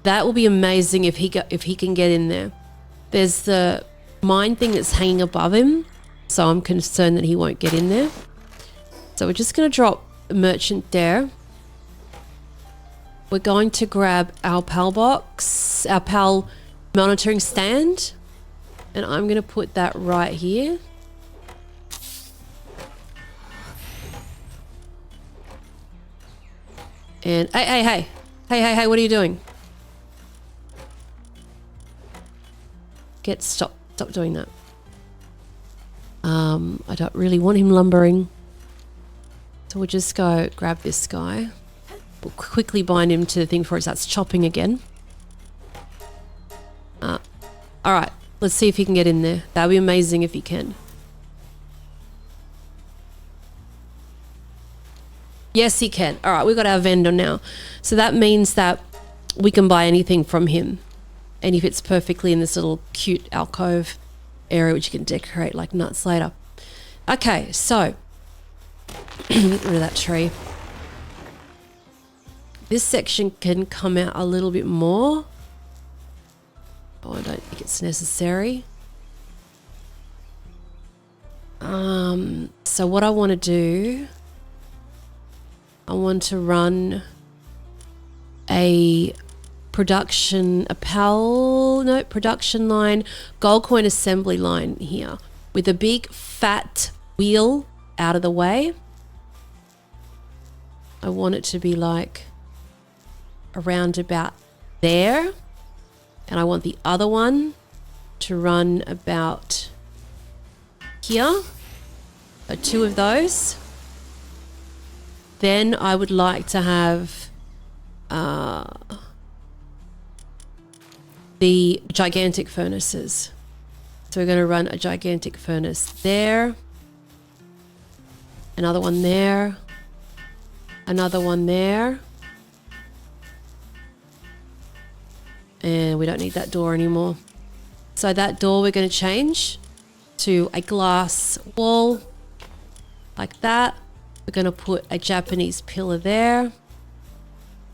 That will be amazing if he can get in there. There's the mine thing that's hanging above him, so I'm concerned that he won't get in there. So we're just going to drop a merchant there. We're going to grab our PAL box, our PAL monitoring stand, and I'm going to put that right here. And hey, what are you doing? Stop Stop doing that. I don't really want him lumbering. So we'll just go grab this guy. We'll quickly bind him to the thing before it starts chopping again. Alright, let's see if he can get in there. That would be amazing if he can. Yes, he can. Alright, we've got our vendor now. So that means that we can buy anything from him. And he fits perfectly in this little cute alcove area, which you can decorate like nuts later. Okay, so get rid of that tree. This section can come out a little bit more. Oh, I don't think it's necessary. So what I want to do, I want to run a production line, gold coin assembly line here with a big fat wheel out of the way. I want it to be like around about there, and I want the other one to run about here. So 2 of those. Then I would like to have the gigantic furnaces. So we're going to run a gigantic furnace there, another one there, another one there, and we don't need that door anymore. So that door we're going to change to a glass wall like that. We're going to put a Japanese pillar there.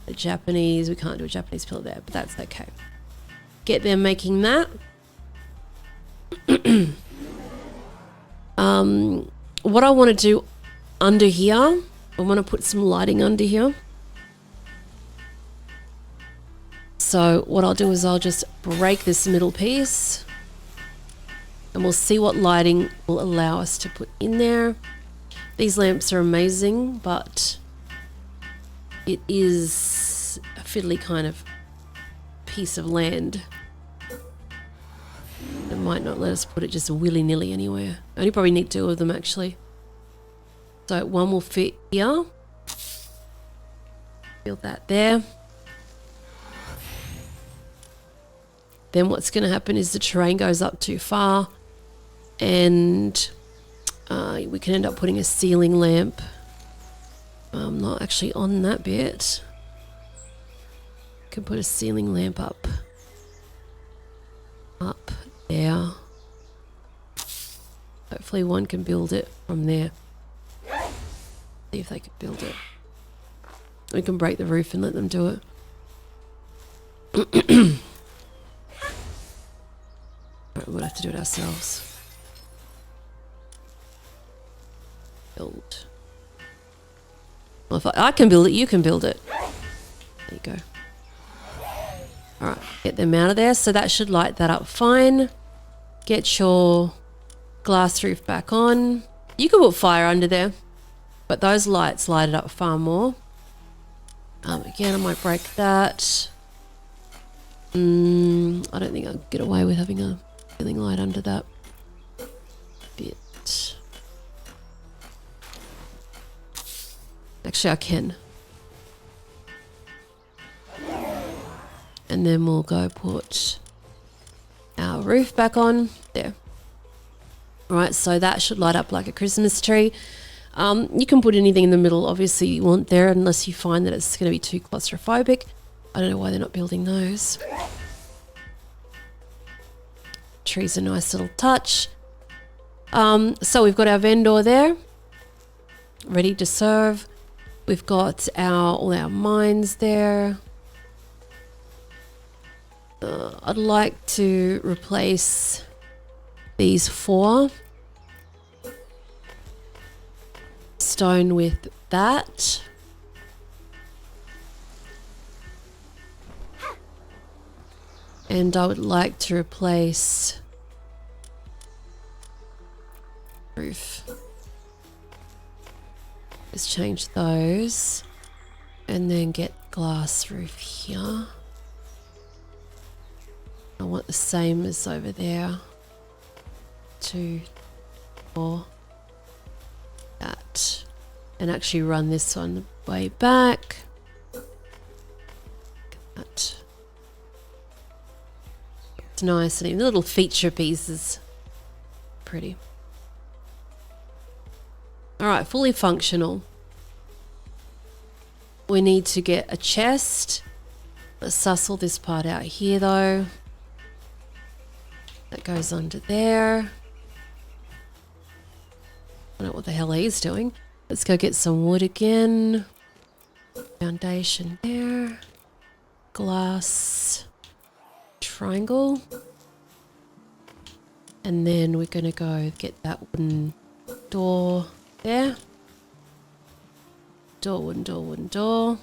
We can't do a Japanese pillar there, but that's okay. Get them making that. What I want to do under here, I want to put some lighting under here. So what I'll do is I'll just break this middle piece and we'll see what lighting will allow us to put in there. These lamps are amazing, but it is a fiddly kind of piece of land. It might not let us put it just willy-nilly anywhere. I only probably need 2 of them actually. So one will fit here. Build that there. Then what's going to happen is the terrain goes up too far and we can end up putting a ceiling lamp. Not actually on that bit. Can put a ceiling lamp up there. Hopefully one can build it from there. See if they can build it. We can break the roof and let them do it. Right, we'll have to do it ourselves. Build. Well, if I can build it, you can build it. There you go. Alright, get them out of there. So that should light that up fine. Get your glass roof back on. You can put fire under there, but those lights light it up far more. Again, I might break that. I don't think I'll get away with having a ceiling light under that bit. Actually, I can. And then we'll go put our roof back on there. Right, so that should light up like a Christmas tree. You can put anything in the middle, obviously you want there, unless you find that it's going to be too claustrophobic. I don't know why they're not building those. Tree's a nice little touch. So we've got our vendor there, ready to serve. We've got all our mines there. I'd like to replace these 4 stone with that. And I would like to replace roof. Let's change those and then get glass roof here. I want the same as over there. 2, 4, that, and actually run this one way back. That. It's nice, and even the little feature pieces, pretty. All right, fully functional. We need to get a chest. Let's sussle this part out here though. That goes under there. I don't know what the hell he's doing. Let's go get some wood again. Foundation there. Glass. Triangle. And then we're gonna go get that wooden door there. Door, wooden door, wooden door.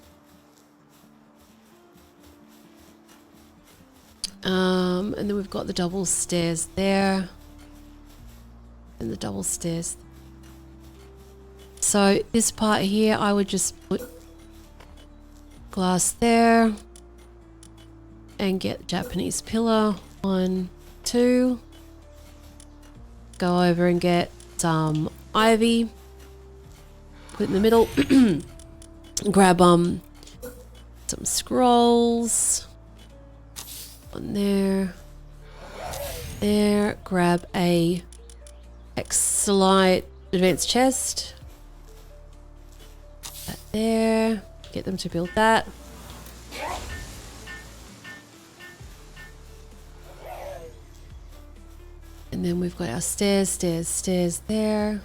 And then we've got the double stairs there. And the double stairs. So this part here, I would just put glass there. And get Japanese pillar. 1, 2. Go over and get some ivy. Put it in the middle. Grab some scrolls. One there. There. Grab a HEXOLITE advanced chest. That there. Get them to build that. And then we've got our stairs, stairs, stairs there.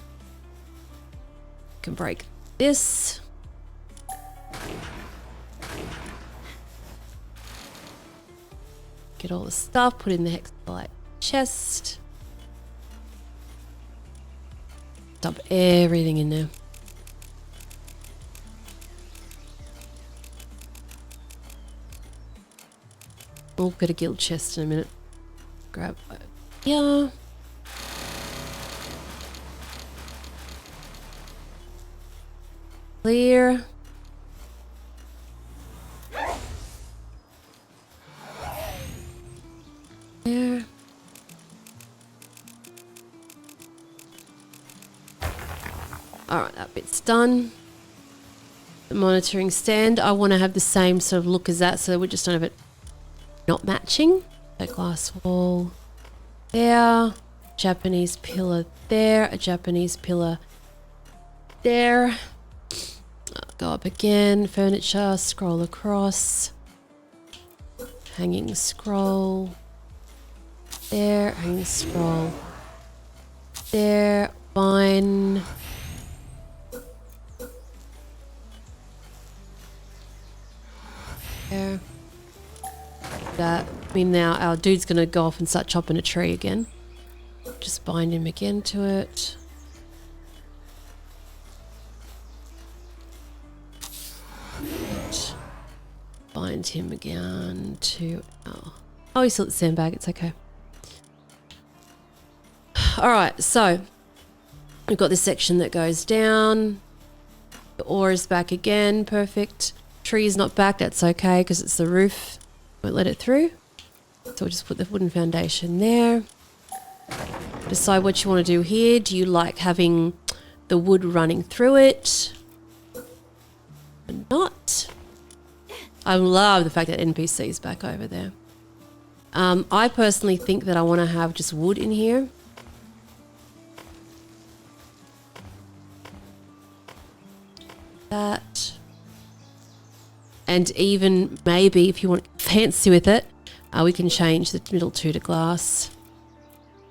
Can break this. Get all the stuff, put in the HEXOLITE chest. Dump everything in there. We'll get a guild chest in a minute. Grab here. Clear. There. Alright, that bit's done. The monitoring stand, I want to have the same sort of look as that, so we just don't have it not matching. A glass wall there. Japanese pillar there. A Japanese pillar there. Go up again. Furniture. Scroll across. Hanging scroll. There. Hanging scroll. There. Vine. There. That. I mean, now our dude's gonna go off and start chopping a tree again. Just bind him again to it. Bind him again to... Oh, he's still at the sandbag. It's okay. Alright, so we've got this section that goes down. The ore is back again. Perfect. Tree is not back. That's okay because it's the roof. Won't let it through. So we'll just put the wooden foundation there. Decide what you want to do here. Do you like having the wood running through it? Or not? I love the fact that NPC is back over there. I personally think that I want to have just wood in here. That. And even maybe if you want fancy with it, we can change the middle two to glass.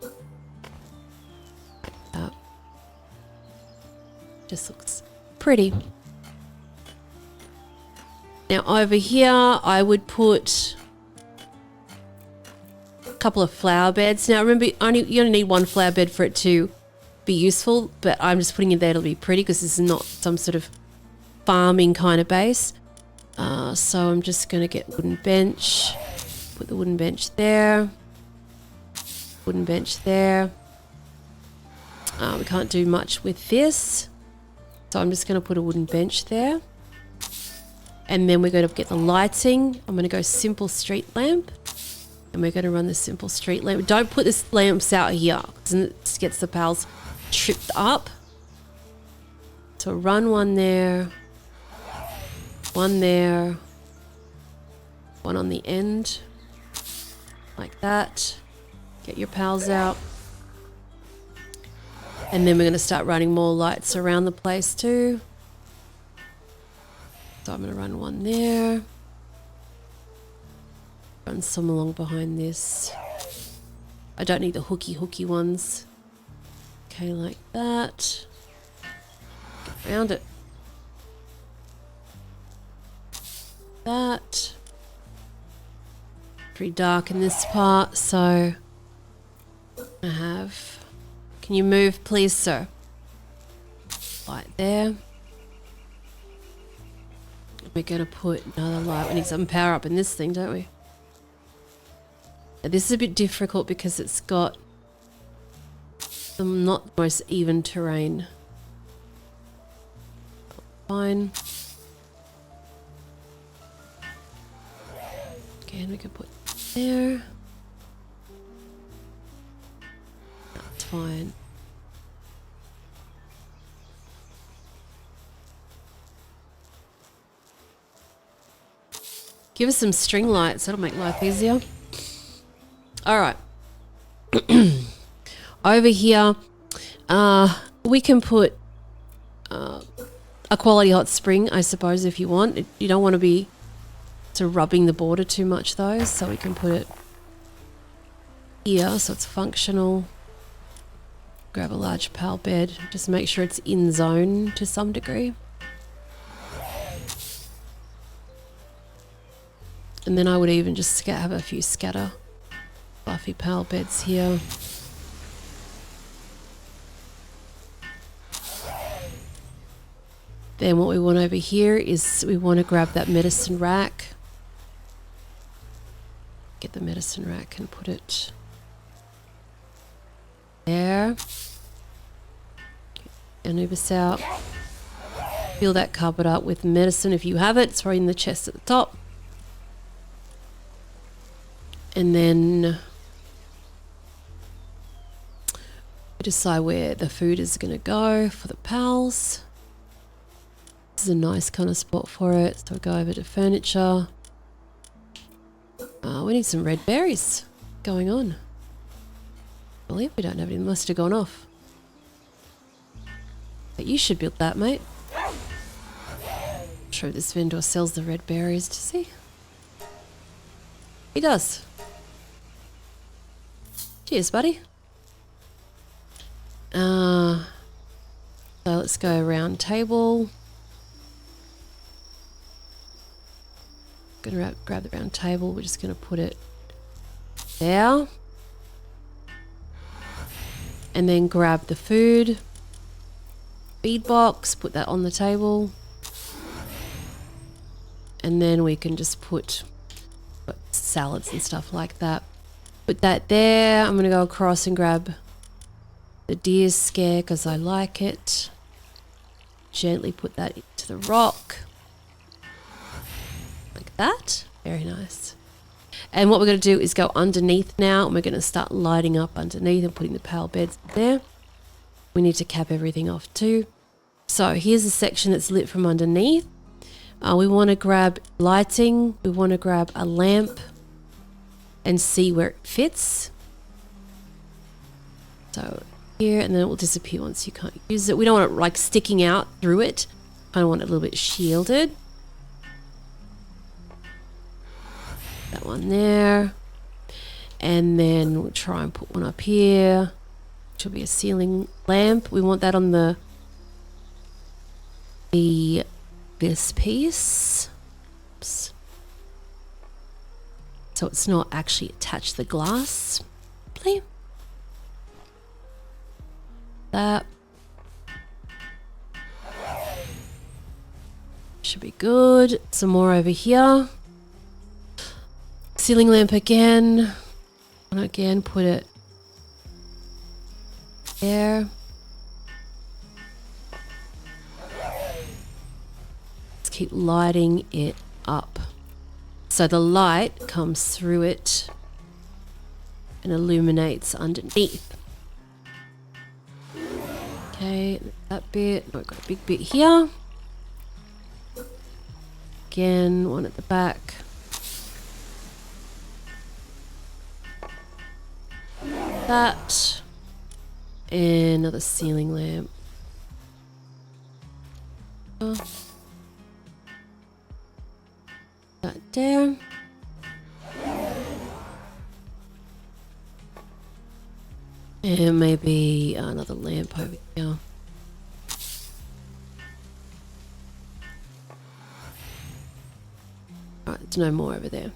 Like that. Just looks pretty. Now over here, I would put a couple of flower beds. Now remember, you only need one flower bed for it to be useful, but I'm just putting it there to be pretty because this is not some sort of farming kind of base. So I'm just going to get wooden bench, put the wooden bench there, wooden bench there. We can't do much with this, so I'm just going to put a wooden bench there. And then we're going to get the lighting. I'm going to go simple street lamp. And we're going to run the simple street lamp. Don't put this lamps out here because it gets the pals tripped up. So run one there. One there. One on the end. Like that. Get your pals out. And then we're going to start running more lights around the place too. So I'm going to run one there. Run some along behind this. I don't need the hooky ones. Okay, like that. Get around it. That. Pretty dark in this part, so I have... Can you move, please, sir? Light there. We're going to put another light. We need some power up in this thing, don't we? Now, this is a bit difficult because it's got some not the most even terrain. Fine. Again, we can put there. That's fine. Give us some string lights, that'll make life easier. Alright. Over here, we can put a quality hot spring, I suppose, if you want. You don't want to be sort of rubbing the border too much though, so we can put it here so it's functional. Grab a large pal bed, just make sure it's in zone to some degree. And then I would even just have a few scatter fluffy pal beds here. Then what we want over here is we want to grab that medicine rack. Get the medicine rack and put it there. Anubis out. Fill that cupboard up with medicine if you have it. It's right in the chest at the top. And then we decide where the food is going to go for the pals. This is a nice kind of spot for it. So we'll go over to furniture. We need some red berries going on. I believe we don't have any. They must have gone off. But you should build that, mate. I'm sure this vendor sells the red berries. Does he? He does. Cheers, buddy. So let's go around table. Gonna grab the round table. We're just gonna put it there. And then grab the food. Feed box, put that on the table. And then we can just put salads and stuff like that. Put that there. I'm going to go across and grab the deer scare because I like it. Gently put that into the rock. Like that. Very nice. And what we're going to do is go underneath now, and we're going to start lighting up underneath and putting the pale beds there. We need to cap everything off too. So here's a section that's lit from underneath. We want to grab lighting. We want to grab a lamp and see where it fits. So here, and then it will disappear once you can't use it. We don't want it like sticking out through it. I want it a little bit shielded. That one there. And then we'll try and put one up here. Which will be a ceiling lamp. We want that on this piece. Oops. So it's not actually attached to the glass. Play. That. Should be good. Some more over here. Ceiling lamp again. And again, put it there. Let's keep lighting it up. So the light comes through it and illuminates underneath. Okay, that bit. I've got a big bit here. Again, one at the back. That. And another ceiling lamp. That there. And maybe another lamp over here. Alright, there's no more over there.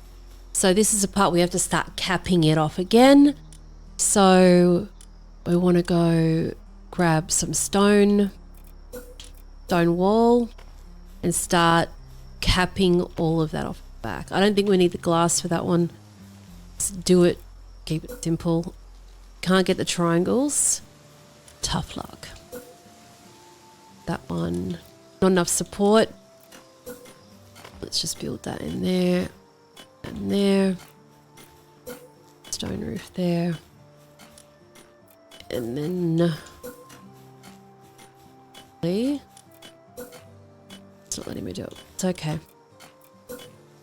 So this is the part we have to start capping it off again. So we want to go grab some stone wall and start capping all of that off the back. I don't think we need the glass for that one. Just do it, keep it simple. Can't get the triangles. Tough luck. That one, not enough support. Let's just build that in there and there. Stone roof there. And then it's not letting me do it. It's okay.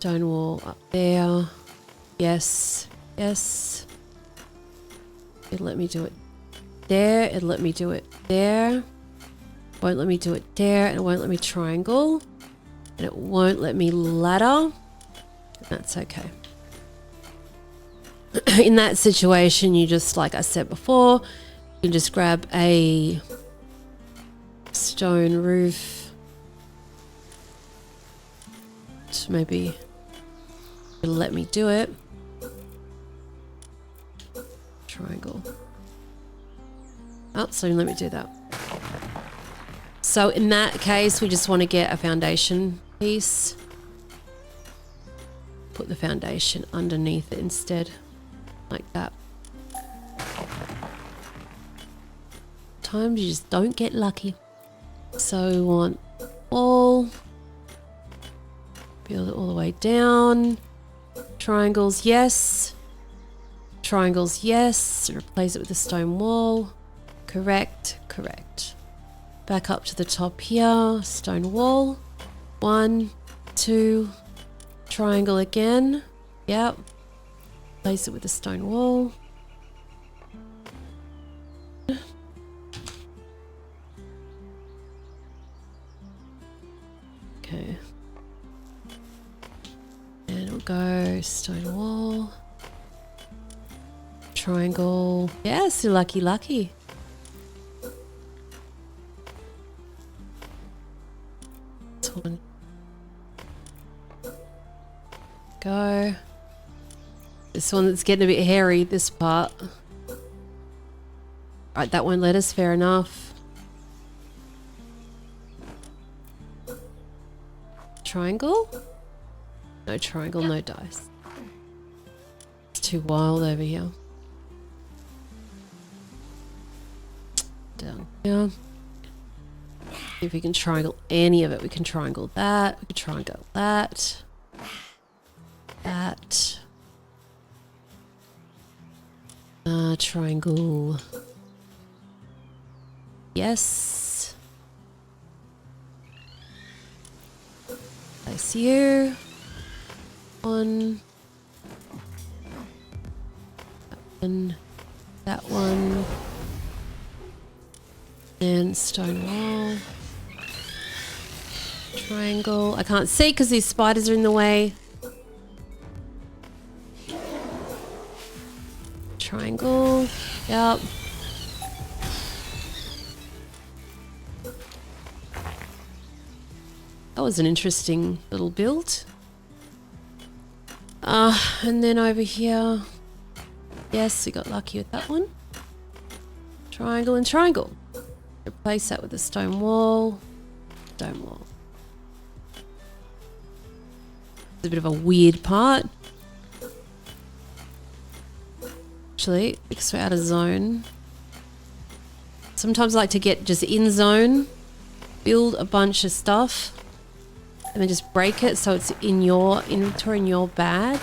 Stone wall up there. Yes. Yes. It'll let me do it there. It'll let me do it there. Won't let me do it there. And it won't let me triangle. And it won't let me ladder. That's okay. In that situation, you just, like I said before, you can just grab a stone roof. Just maybe let me do it. Triangle. Oh, so let me do that. So in that case, we just want to get a foundation piece. Put the foundation underneath it instead, like that. Sometimes you just don't get lucky. So we want wall. Build it all the way down. Triangles, yes. Triangles, yes. Replace it with a stone wall. Correct, correct. Back up to the top here. Stone wall. 1, 2. Triangle again. Yep. Place it with a stone wall. Okay. And we'll go stone wall. Triangle. Yes, you're lucky, lucky. This one. Go. This one that's getting a bit hairy, this part. Right, that won't let us, fair enough. Triangle? No triangle, no dice. It's too wild over here. Down here. See if we can triangle any of it. We can triangle that. We can triangle that. That. Triangle. Yes. Place you. One. That one. That one. And stone wall. Triangle. I can't see because these spiders are in the way. Triangle. Yep. That was an interesting little build. And then over here. Yes, we got lucky with that one. Triangle and triangle. Replace that with a stone wall. Stone wall. It's a bit of a weird part. Actually, because we're out of zone. Sometimes I like to get just in zone, build a bunch of stuff, and then just break it so it's in your inventory, in your bag.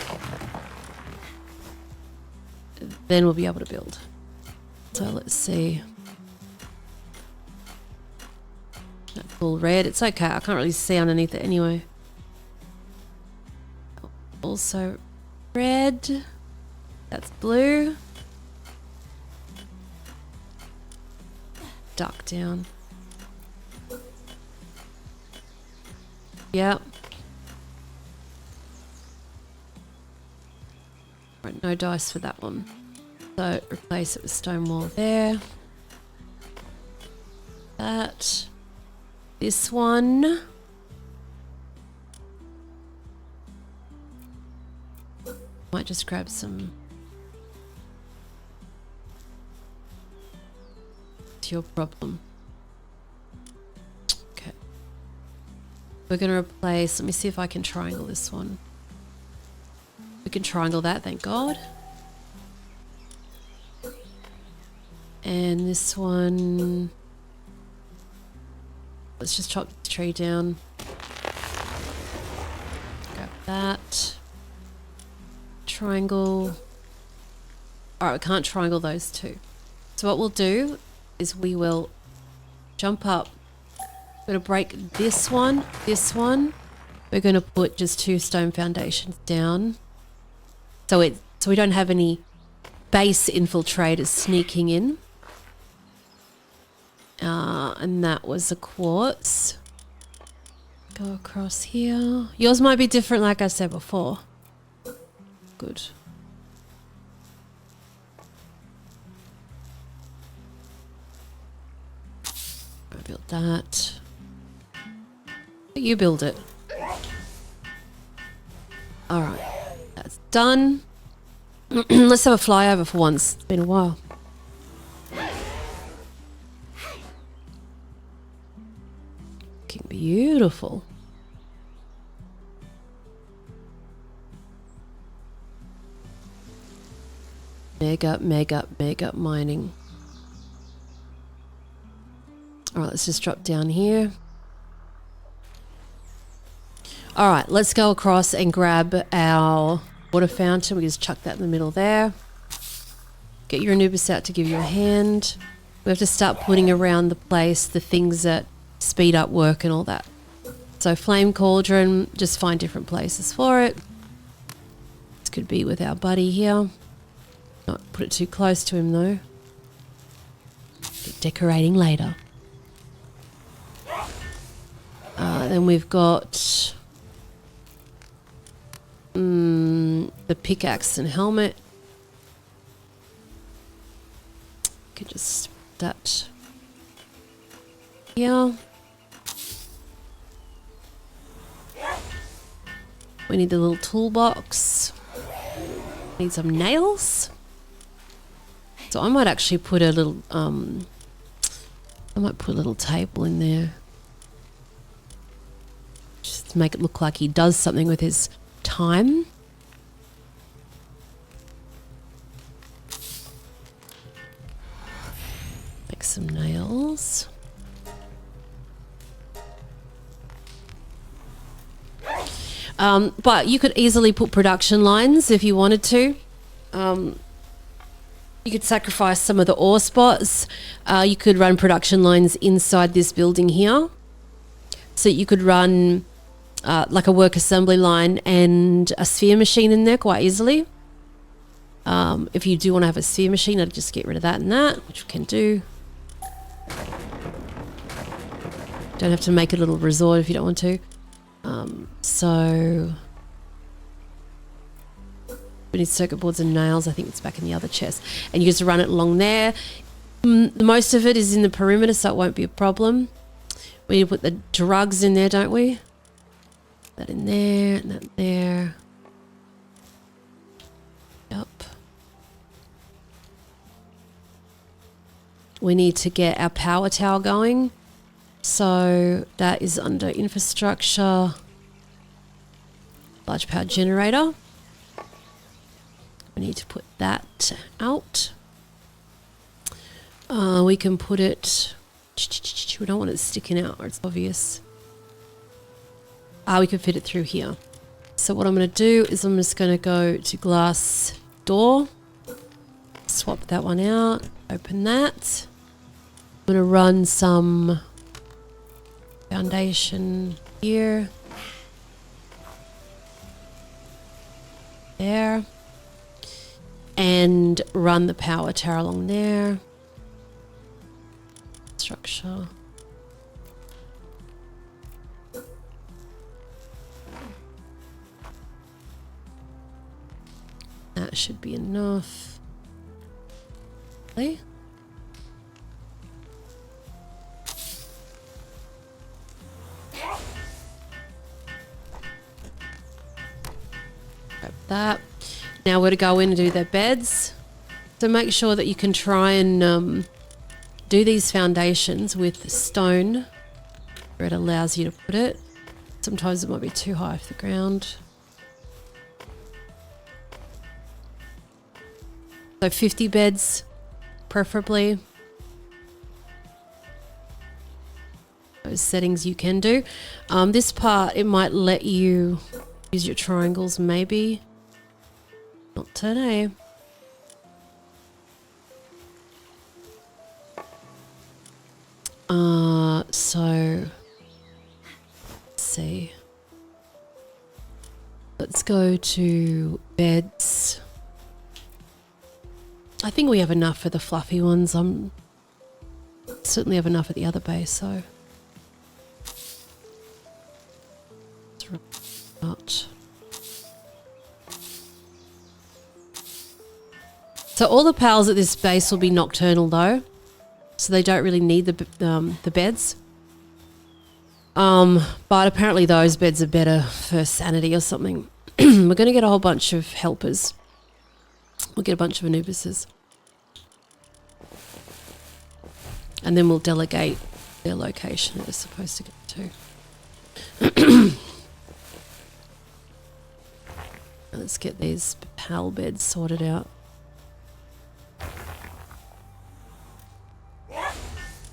then we'll be able to build. So let's see. That's all red. It's okay. I can't really see underneath it anyway. Also red. That's blue. Duck down. Yep. Right, no dice for that one. So replace it with stone wall there. That. This one. Might just grab some. It's your problem. Okay. We're going to replace, let me see if I can triangle this one. We can triangle that, thank God. And this one, let's just chop the tree down. Grab that. Triangle. Alright, we can't triangle those two. So what we'll do is we will jump up. We're going to break this one, this one. We're going to put just 2 stone foundations down. So we don't have any base infiltrators sneaking in. And that was a quartz. Go across here. Yours might be different like I said before. Good. I built that. You build it. Alright. That's done. Let's have a flyover for once. It's been a while. Looking beautiful. Mega mining. Alright, let's just drop down here. Alright, let's go across and grab our water fountain. We just chuck that in the middle there. Get your Anubis out to give you a hand. We have to start putting around the place the things that speed up work and all that. So flame cauldron, just find different places for it. This could be with our buddy here. Not put it too close to him though. Get decorating later. Then we've got the pickaxe and helmet. Could just put that here. We need the little toolbox. Need some nails. So I might actually put a little I might put a little table in there. Just to make it look like he does something with his time. Make some nails. But you could easily put production lines if you wanted to. You could sacrifice some of the ore spots. You could run production lines inside this building here. So you could run like a work assembly line and a sphere machine in there quite easily. If you do want to have a sphere machine, I'd just get rid of that and that, which we can do. Don't have to make a little resort if you don't want to. So we need circuit boards and nails. I think it's back in the other chest. And you just run it along there. Most of it is in the perimeter, so it won't be a problem. We need to put the drugs in there, don't we? That in there and that there. Yep. We need to get our power tower going. So that is under infrastructure. Large power generator. We need to put that out. We can put it... We don't want it sticking out or it's obvious. We can fit it through here. So what I'm going to do is I'm just going to go to glass door. swap that one out. Open that. I'm going to run some foundation here. There. And run the power tower along there. Structure. That should be enough. Really? Grab that. Now we're going to go in and do their beds. So make sure that you can try and do these foundations with stone where it allows you to put it. Sometimes it might be too high off the ground. So 50 beds, preferably. Those settings you can do. This part, it might let you use your triangles, maybe. Not today. So let's see. Let's go to beds. I think we have enough for the fluffy ones. Certainly have enough at the other base, so out. So all the pals at this base will be nocturnal though, so they don't really need the beds. But apparently those beds are better for sanity or something. We're going to get a whole bunch of helpers. We'll get a bunch of Anubises. And then we'll delegate their location that they're supposed to get to. Let's get these PAL beds sorted out.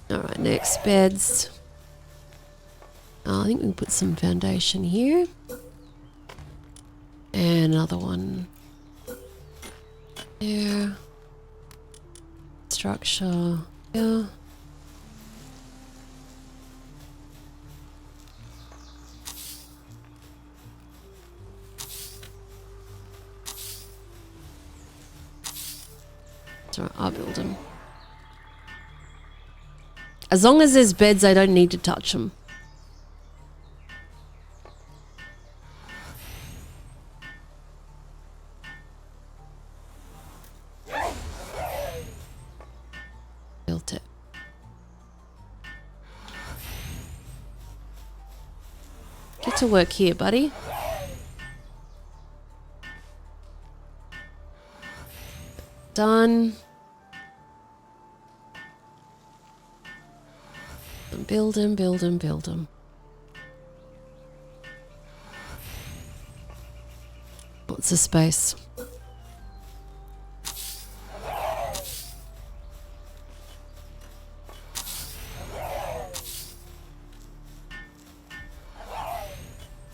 Alright, next beds. I think we can put some foundation here. And another one there. Structure. Yeah. Alright, I'll build them. As long as there's beds, I don't need to touch them. Built it. Get to work here, buddy. Done. Build him, build him, build him. What's the space?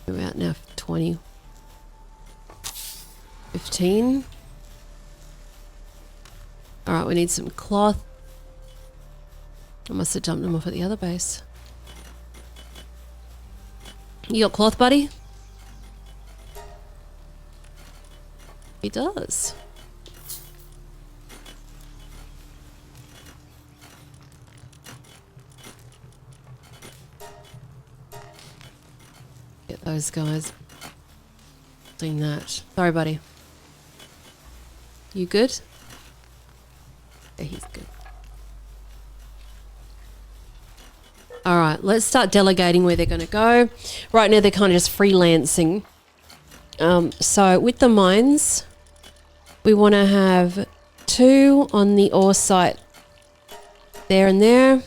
We're out now for 20. 15. Alright, we need some cloth. I must have dumped them off at the other base. You got cloth, buddy? He does. Get those guys. Doing that. Sorry, buddy. You good? Yeah, he's good. Alright, let's start delegating where they're going to go. Right now they're kind of just freelancing. So with the mines, we want to have 2 on the ore site. There and there.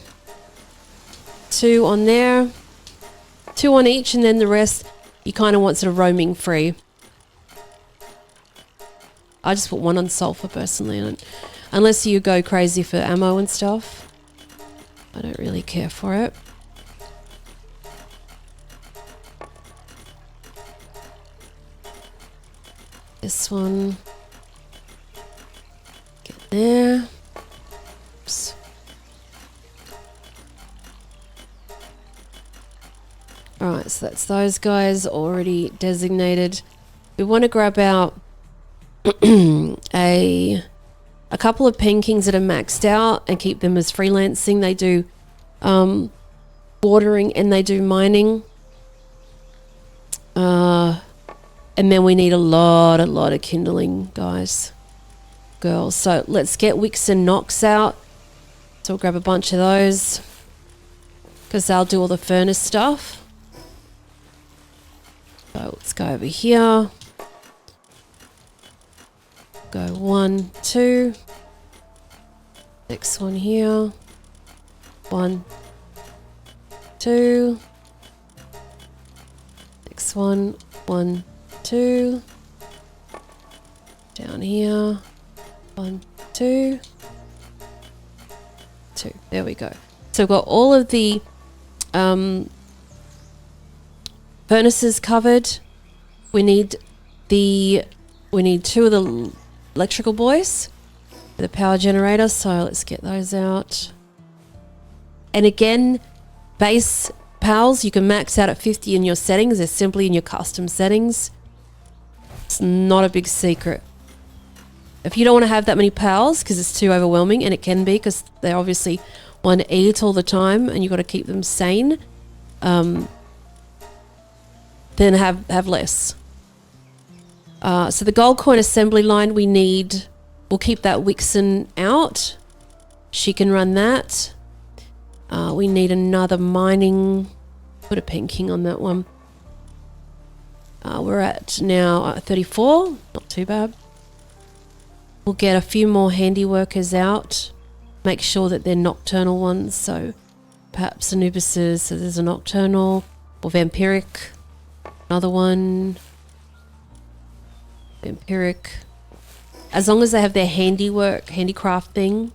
2 on there. 2 on each, and then the rest you kind of want sort of roaming free. I just put 1 on sulfur personally. Unless you go crazy for ammo and stuff. I don't really care for it. This one. Get there. Oops. Alright, so that's those guys already designated. We want to grab out a couple of pen kings that are maxed out and keep them as freelancing. They do watering and they do mining. And then we need a lot of kindling, guys, girls. So let's get Wicks and Knox out. So we'll grab a bunch of those because they'll do all the furnace stuff. So let's go over here. Go 1, 2. Next one here. 1, 2. Next one. 1, 2. Down here. 1, 2. 2. There we go. So we've got all of the furnaces covered. We need 2 of the electrical boys for the power generator. So let's get those out. And again, base PALs, you can max out at 50 in your settings. They're simply in your custom settings. It's not a big secret. If you don't want to have that many PALs because it's too overwhelming, and it can be because they obviously want to eat all the time and you've got to keep them sane, then have less. So the gold coin assembly line we'll keep that Wixen out. She can run that. We need another mining. Put a pen king on that one. We're at now 34. Not too bad. We'll get a few more handy workers out. Make sure that they're nocturnal ones. So perhaps Anubises. So there's a nocturnal or vampiric. Another one. Vampiric. As long as they have their handicraft thing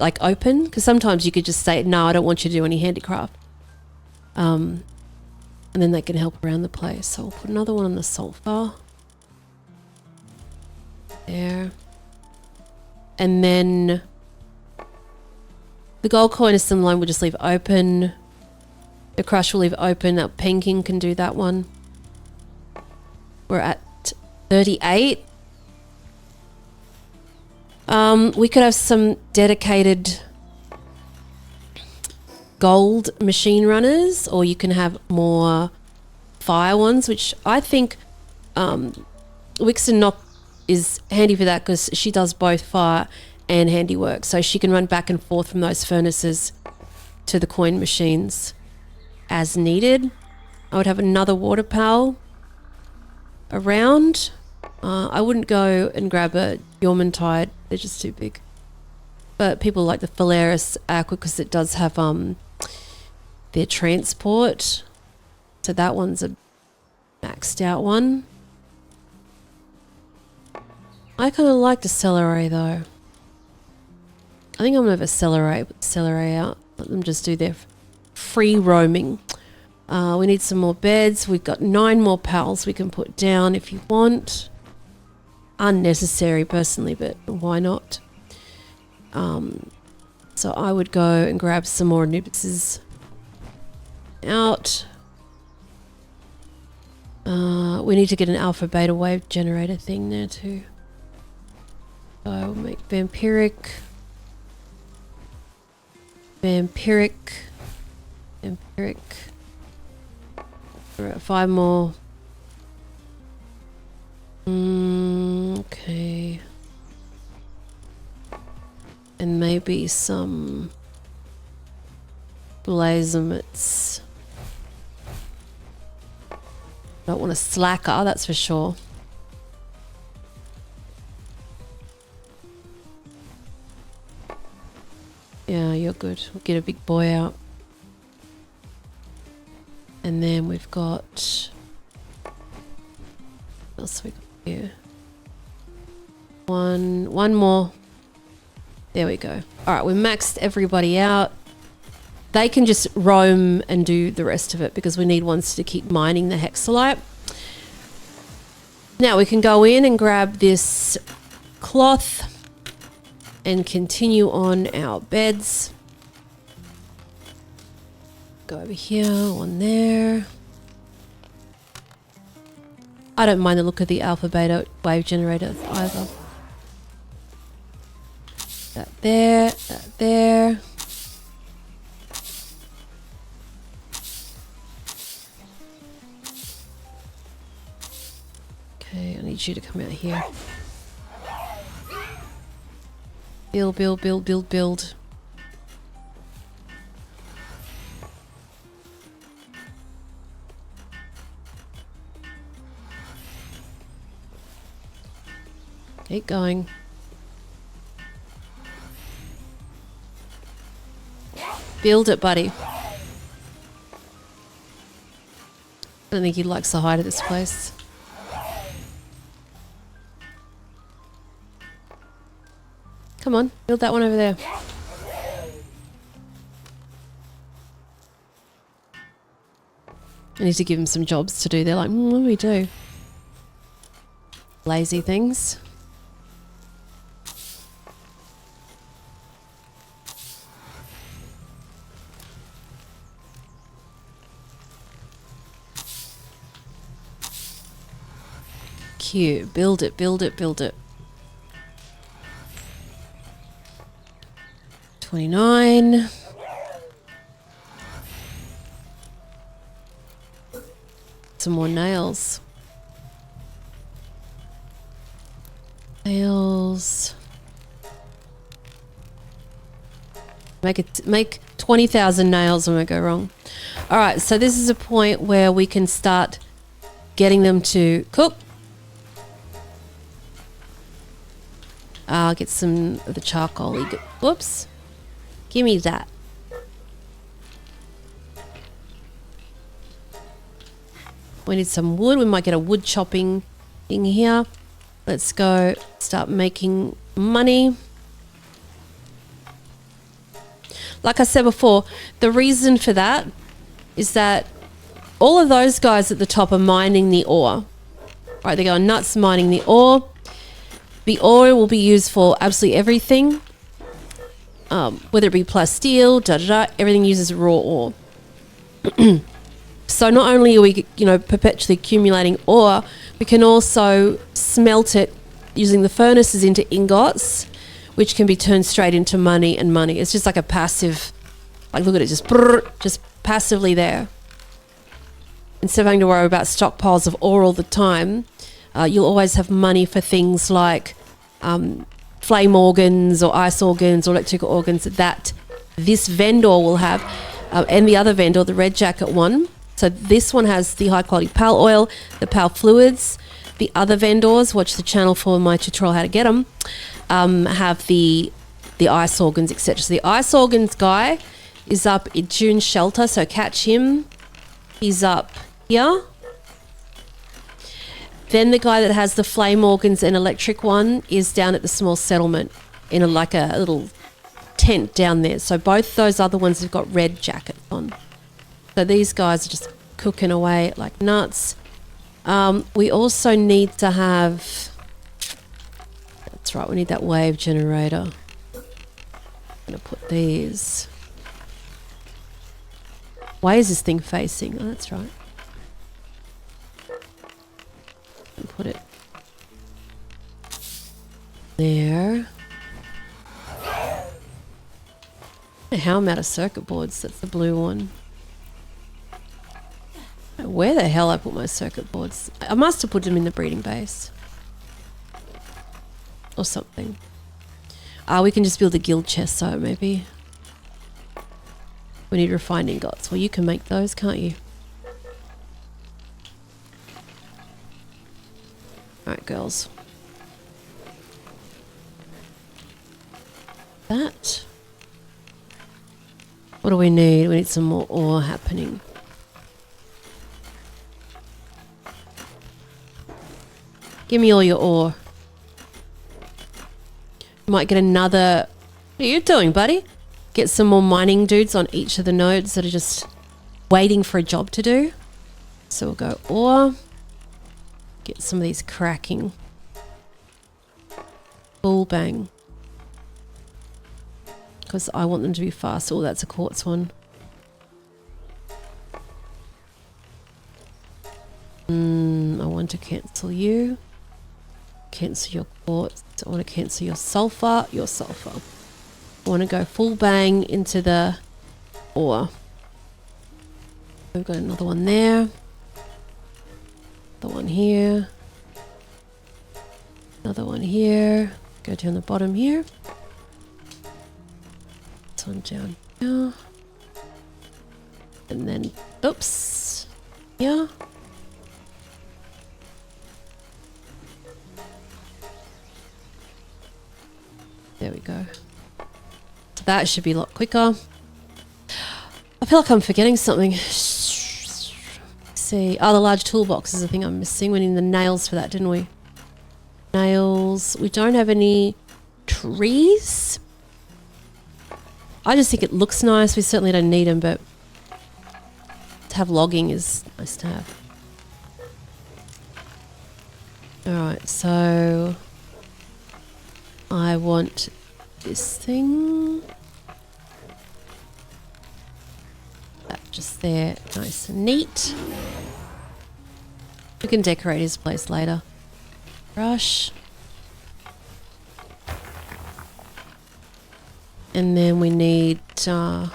like open, because sometimes you could just say, no, I don't want you to do any handicraft. And then they can help around the place. So we'll put another one on the sulfur. There. And then the gold coin assembly line we'll just leave open. The crush will leave open. That pen king can do that one. We're at 38. We could have some dedicated gold machine runners, or you can have more fire ones, which I think Wixen Knock is handy for that because she does both fire and handiwork. So she can run back and forth from those furnaces to the coin machines as needed. I would have another water pal around. I wouldn't go and grab a Yormantide. They're just too big. But people like the Phalaris Aqua because it does have their transport. So that one's a maxed out one. I kind of like the Celeray though. I think I'm going to have a Celeray, put the Celeray out. Let them just do their free roaming. We need some more beds. We've got 9 more pals we can put down if you want. Unnecessary personally, but why not? So I would go and grab some more Anubises out. We need to get an alpha beta wave generator thing there too. So we'll make vampiric. We're at 5 more. Okay. And maybe some Blazemits. Don't want a slacker, that's for sure. Yeah, you're good. We'll get a big boy out. And then we've got... What else we got here? One more. There we go. Alright, we maxed everybody out. They can just roam and do the rest of it because we need ones to keep mining the HEXOLITE. Now we can go in and grab this cloth and continue on our beds. Go over here, one there. I don't mind the look of the alpha beta wave generator either. That there, that there. Okay, I need you to come out here. Build, build, build, build, build. Keep going. Build it, buddy. I don't think he likes the height of this place. Come on, build that one over there. I need to give him some jobs to do. They're like, what do we do? Lazy things. Cute. Build it, build it, build it. 29. Some more nails. Nails. Make 20,000 nails and we go wrong. All right, so this is a point where we can start getting them to cook. I'll get some of the charcoal. Whoops. Give me that. We need some wood. We might get a wood chopping thing here. Let's go start making money. Like I said before, the reason for that is that all of those guys at the top are mining the ore. Right, they're going nuts mining the ore. The ore will be used for absolutely everything. Whether it be plasteel, everything uses raw ore. So not only are we, perpetually accumulating ore, we can also smelt it using the furnaces into ingots, which can be turned straight into money and money. It's just like a passive, like look at it, just passively there. Instead of having to worry about stockpiles of ore all the time, you'll always have money for things like flame organs or ice organs or electrical organs that this vendor will have, and the other vendor, the red jacket one. So this one has the high quality PAL oil, the PAL fluids. The other vendors, watch the channel for my tutorial how to get them, have the ice organs, etc. So the ice organs guy is up in June's shelter, so catch him. He's up here. Then the guy that has the flame organs and electric one is down at the small settlement in a little tent down there. So both those other ones have got red jackets on. So these guys are just cooking away like nuts. We also need to have... That's right, we need that wave generator. I'm going to put these... Why is this thing facing? Oh, that's right. And put it there. How I'm out of circuit boards. That's the blue one. Where the hell I put my circuit boards? I must have put them in the breeding base or something. We can just build a guild chest, so maybe we need refined ingots. Well, you can make those, can't you? Alright, girls. That. What do we need? We need some more ore happening. Give me all your ore. You might get another... What are you doing, buddy? Get some more mining dudes on each of the nodes that are just waiting for a job to do. So we'll go ore. Get some of these cracking. Full bang. because I want them to be fast. Oh, that's a quartz one. I want to cancel you. Cancel your quartz. I want to cancel your sulfur. Your sulfur. I want to go full bang into the ore. We've got another one there. The one here. Another one here. Go down the bottom here. This one down here. And then, oops. Yeah. There we go. So that should be a lot quicker. I feel like I'm forgetting something. Let's see. Oh, the large toolbox is the thing I'm missing. We need the nails for that, didn't we? Nails. We don't have any trees. I just think it looks nice. We certainly don't need them, but to have logging is nice to have. Alright, so I want this thing. That just there, nice and neat. We can decorate his place later. Brush. And then we need that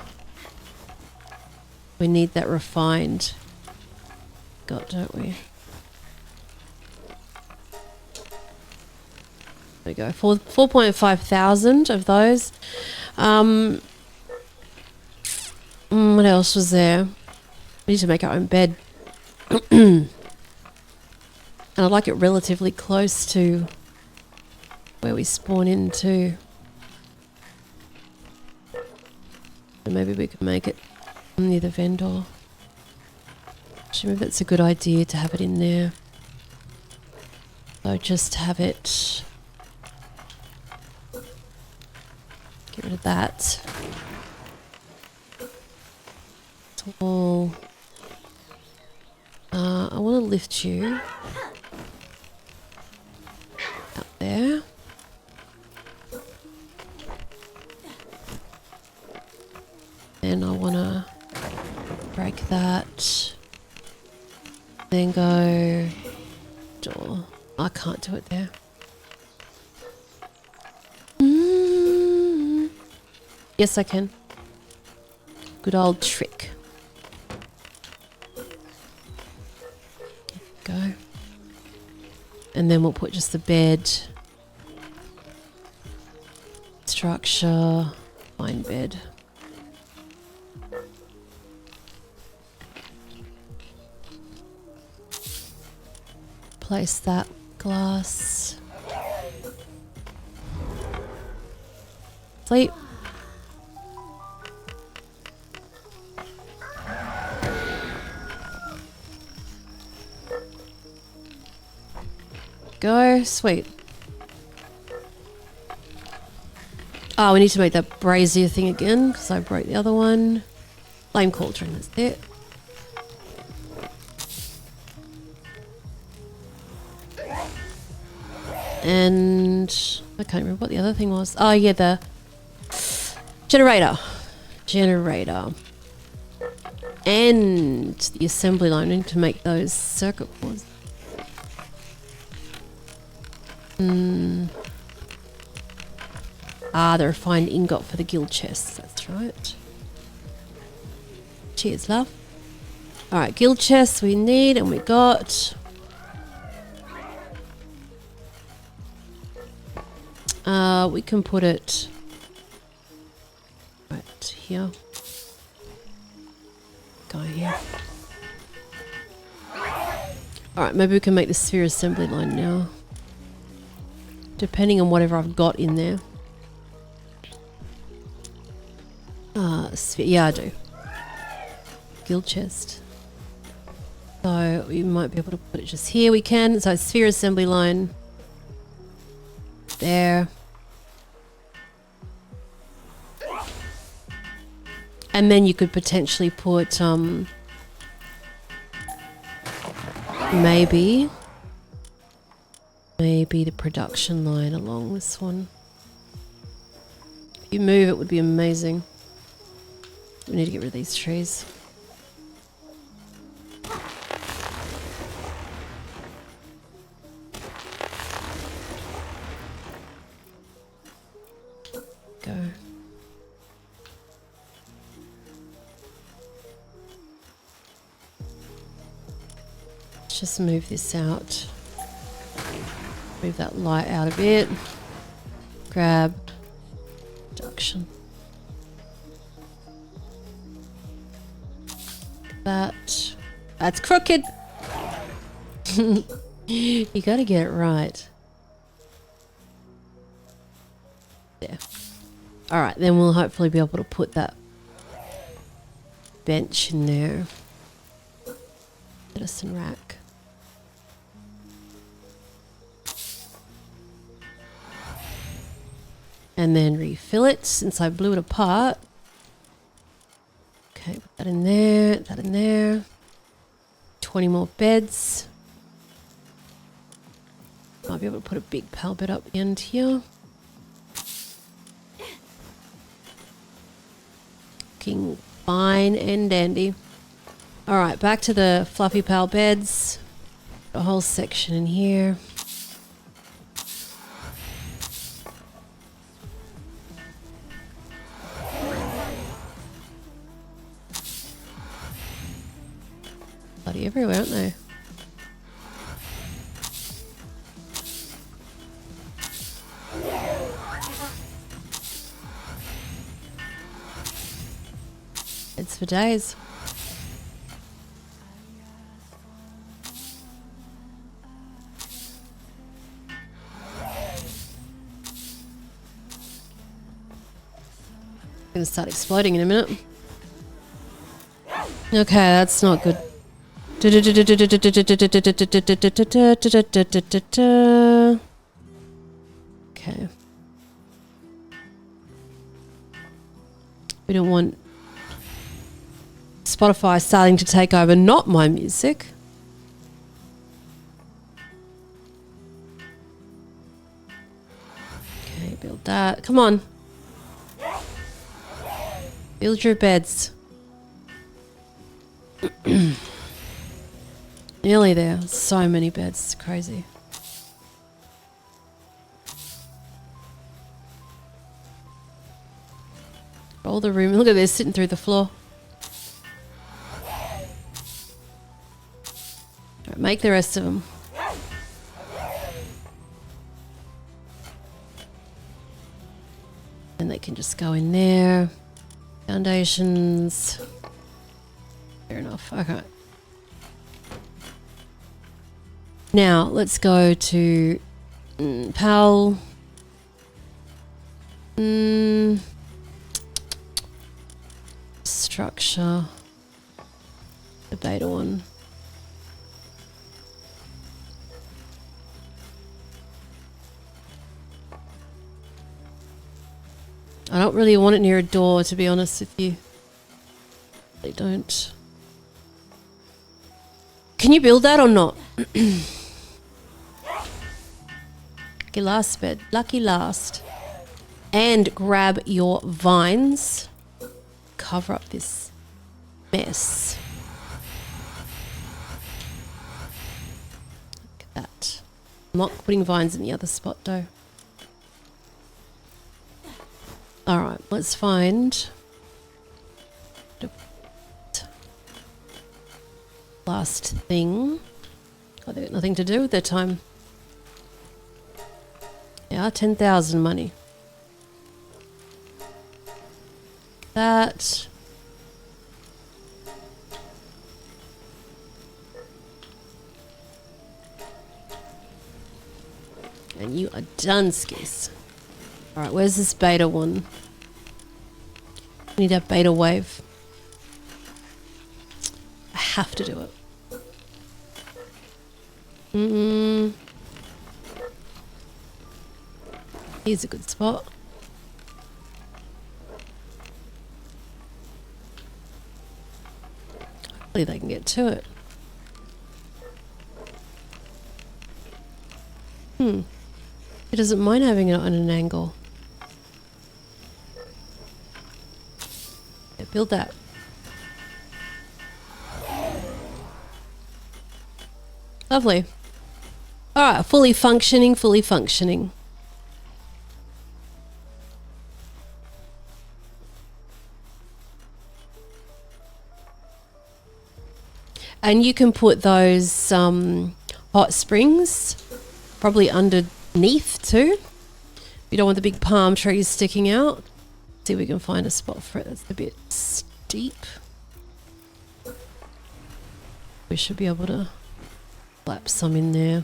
refined. Got, don't we? There we go. 4.5 thousand of those. What else was there? We need to make our own bed. And I like it relatively close to where we spawn into. And maybe we could make it near the vendor. Actually, maybe that's a good idea to have it in there. So just have it. Get rid of that. Tall. I want to lift you up there. And I want to break that. Then go door. I can't do it there. Yes, I can. Good old trick. Go. And then we'll put just the bed. Structure. Fine bed. Place that glass. Sleep. Go. Sweet. Oh, we need to make that brazier thing again because I broke the other one. Flame cauldron, that's it. And I can't remember what the other thing was. Oh yeah, the generator. And the assembly line. We need to make those circuit boards. Ah, the refined ingot for the guild chests. That's right. Cheers, love. Alright, guild chests we need and we got. We can put it right here. Go here. Alright, maybe we can make the sphere assembly line now. Depending on whatever I've got in there. Sphere, yeah I do. Guild chest. So we might be able to put it just here. We can. So sphere assembly line. There. And then you could potentially put maybe the production line along this one. you move, it would be amazing. We need to get rid of these trees. Go. Let's just move this out. Move that light out a bit. Grab. Reduction. That's crooked. You gotta get it right. There. Alright, then we'll hopefully be able to put that bench in there. Medicine rack. And then refill it since I blew it apart. Okay, put that in there, that in there. 20 more beds. Might be able to put a big pal bed up the end here. Looking fine and dandy. Alright, back to the fluffy pal beds. A whole section in here. Bloody everywhere, aren't they? It's for days. Gonna start exploding in a minute. Okay, that's not good. Okay. We don't want Spotify starting to take over not my music. Okay, build that. Come on. Build your beds. Nearly there. So many beds. It's crazy. Roll the room. Look at this sitting through the floor. Right, make the rest of them. And they can just go in there. Foundations. Fair enough. Okay. Now, let's go to PAL. Structure. The beta one. I don't really want it near a door, to be honest with you. They don't. Can you build that or not? Lucky last bed. Lucky last. And grab your vines. Cover up this mess. Look at that. I'm not putting vines in the other spot though. Alright, let's find the last thing. Oh, they got nothing to do with their time. Yeah, 10,000 money. That. And you are done, skis. Alright, where's this beta one? I need a beta wave. I have to do it. Here's a good spot. Hopefully they can get to it. It doesn't mind having it on an angle. Build that. Lovely. All right, fully functioning, fully functioning. And you can put those hot springs probably underneath too. You don't want the big palm trees sticking out. See if we can find a spot for it that's a bit steep. We should be able to slap some in there.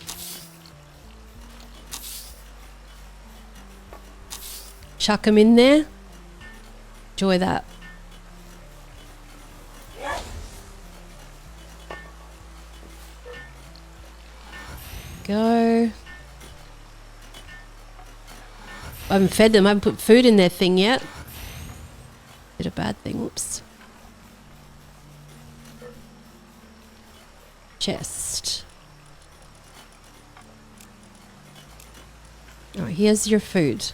Chuck them in there. Enjoy that. Go. I haven't fed them. I haven't put food in their thing yet. Did a bad thing. Whoops. Chest. All right, here's your food.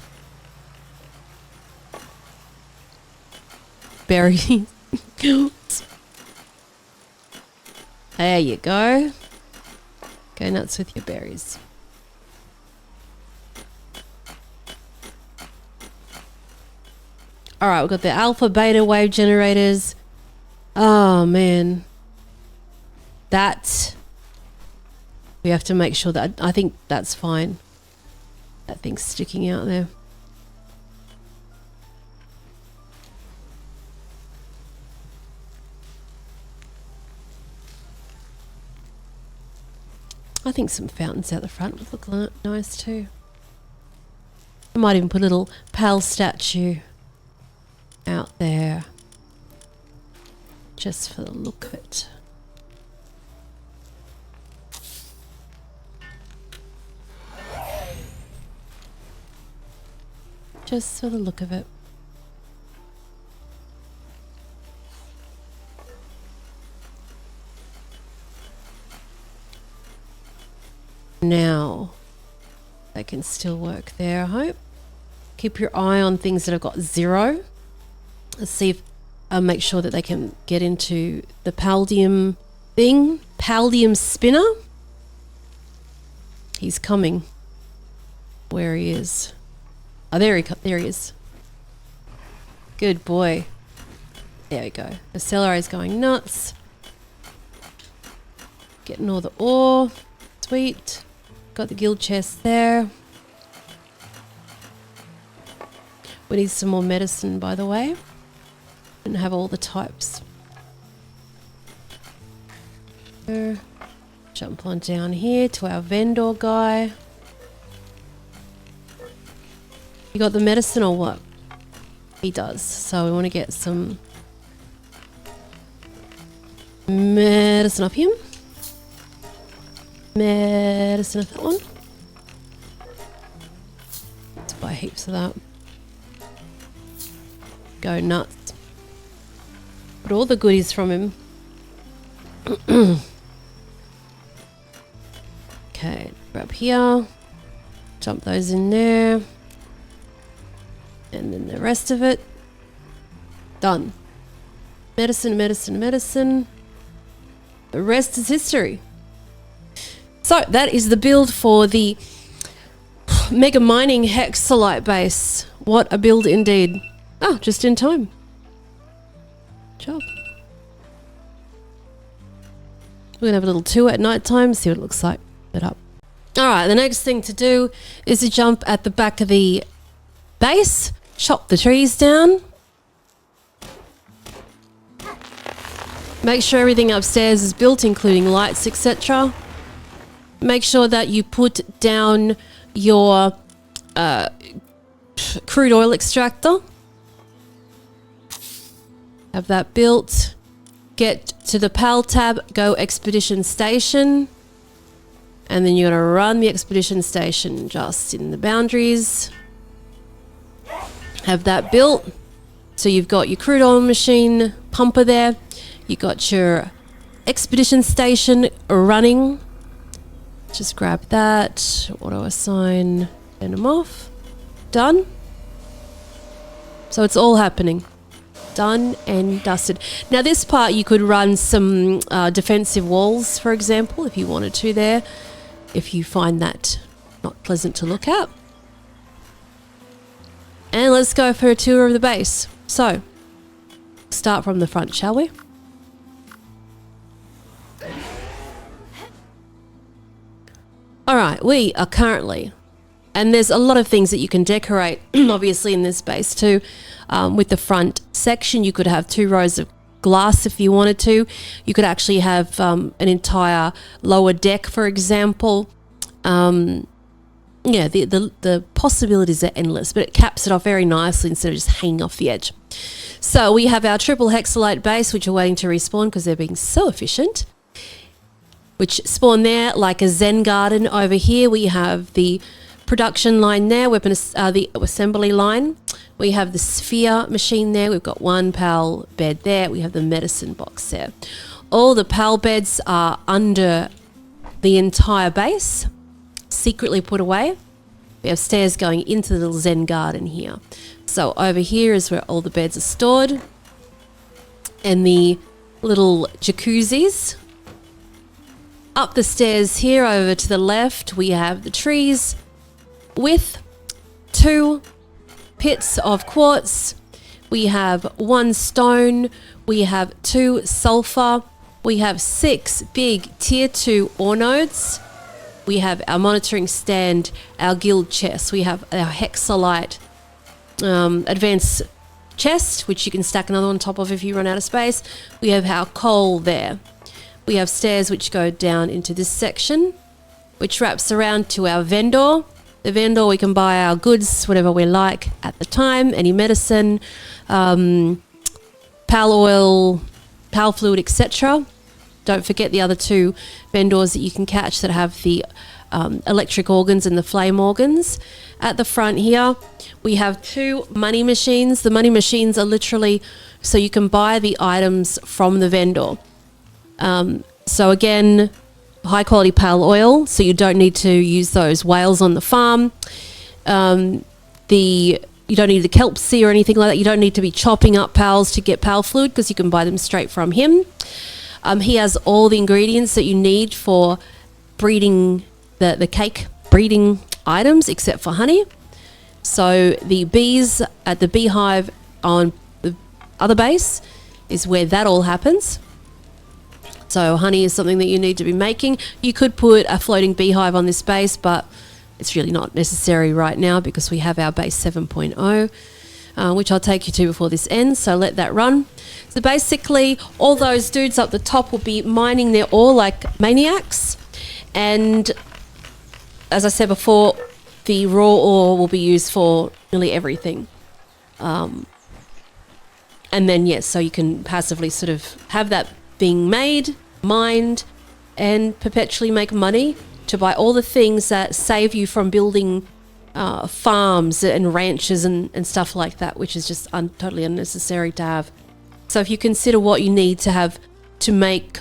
Berries. There you go. Go nuts with your berries. All right, we've got the alpha beta wave generators. Oh man. That we have to make sure that I think that's fine. That thing's sticking out there. I think some fountains out the front would look nice too. I might even put a little PAL statue out there just for the look of it. Just for the look of it. Now, they can still work there, I hope. Keep your eye on things that have got 0. Let's see if make sure that they can get into the Paldium thing. Paldium spinner. He's coming. Where he is. Oh, there he is. Good boy. There we go. The Celery is going nuts. Getting all the ore. Sweet. Got the guild chest there. We need some more medicine, by the way. And have all the types. Jump on down here to our vendor guy. You got the medicine or what? He does. So we want to get some medicine off him. Medicine of that one. Let's buy heaps of that. Go nuts. Put all the goodies from him. Okay, grab here. Dump those in there. And then the rest of it. Done. Medicine, medicine, medicine. The rest is history. So that is the build for the Mega Mining HEXOLITE base. What a build indeed. Oh, just in time. Job. We're going to have a little tour at night time, see what it looks like. Put up. Alright, the next thing to do is to jump at the back of the base, chop the trees down. Make sure everything upstairs is built, including lights, etc. Make sure that you put down your crude oil extractor. Have that built. Get to the PAL tab, go expedition station. And then you're going to run the expedition station just in the boundaries. Have that built. So you've got your crude oil machine pumper there. You got your expedition station running. Just grab that, auto assign, turn them off. Done. So it's all happening. done and dusted. Now this part you could run some defensive walls, for example, if you wanted to there, if you find that not pleasant to look at. And let's go for a tour of the base. So, start from the front, shall we? Alright, we are currently, and there's a lot of things that you can decorate, obviously, in this base too. With the front section, you could have 2 rows of glass if you wanted to. You could actually have an entire lower deck, for example. Yeah, the possibilities are endless, but it caps it off very nicely instead of just hanging off the edge. So we have our triple hexolite base, which are waiting to respawn because they're being so efficient, which spawn there like a Zen garden. Over here we have the production line there, the assembly line. We have the sphere machine there. We've got 1 PAL bed there. We have the medicine box there. All the PAL beds are under the entire base, secretly put away. We have stairs going into the little Zen garden here. So over here is where all the beds are stored, and the little jacuzzis. Up the stairs here over to the left we have the trees with 2 pits of quartz. We have 1 stone. We have 2 sulfur. We have 6 big tier 2 ore nodes. We have our monitoring stand, our guild chest. We have our hexolite advanced chest, which you can stack another on top of if you run out of space. We have our coal there. We have stairs which go down into this section, which wraps around to our vendor. The vendor, we can buy our goods, whatever we like at the time, any medicine, PAL oil, PAL fluid, etc. Don't forget the other 2 vendors that you can catch that have the electric organs and the flame organs. At the front here, we have 2 money machines. The money machines are literally so you can buy the items from the vendor. So again, high quality PAL oil, so you don't need to use those whales on the farm. You don't need the kelp sea or anything like that. You don't need to be chopping up PALs to get PAL fluid because you can buy them straight from him. He has all the ingredients that you need for breeding the cake breeding items except for honey. So the bees at the beehive on the other base is where that all happens. So honey is something that you need to be making. You could put a floating beehive on this base, but it's really not necessary right now because we have our base 7.0, which I'll take you to before this ends, so let that run. So basically, all those dudes up the top will be mining their ore like maniacs, and as I said before, the raw ore will be used for nearly everything. And then, yes, so you can passively sort of have that being made, mined, and perpetually make money to buy all the things that save you from building farms and ranches and stuff like that, which is just totally unnecessary to have. So if you consider what you need to have to make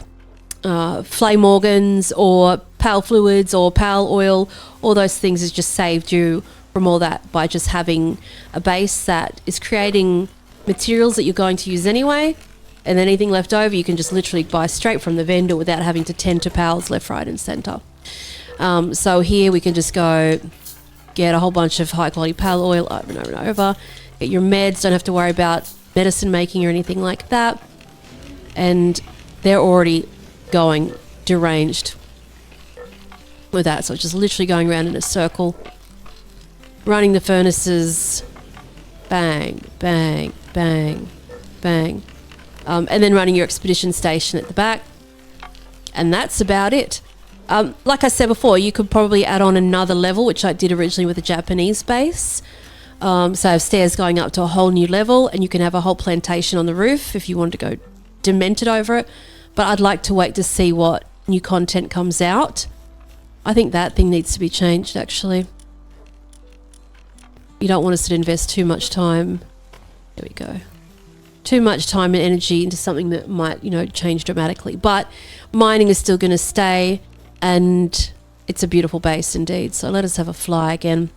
flame organs or PAL fluids or PAL oil, all those things has just saved you from all that by just having a base that is creating materials that you're going to use anyway, and then anything left over you can just literally buy straight from the vendor without having to tend to PALs left, right and centre. So here we can just go get a whole bunch of high quality PAL oil over and over and over, get your meds, don't have to worry about medicine making or anything like that, and they're already going deranged with that. So it's just literally going around in a circle, running the furnaces, bang, bang, bang, bang, and then running your expedition station at the back, and that's about it. Like I said before, you could probably add on another level, which I did originally with the Japanese base. So I have stairs going up to a whole new level, and you can have a whole plantation on the roof if you wanted to go demented over it. But I'd like to wait to see what new content comes out. I think that thing needs to be changed, actually. You don't want us to invest too much time. There we go. Too much time and energy into something that might, change dramatically. But mining is still going to stay, and it's a beautiful base indeed. So let us have a fly again.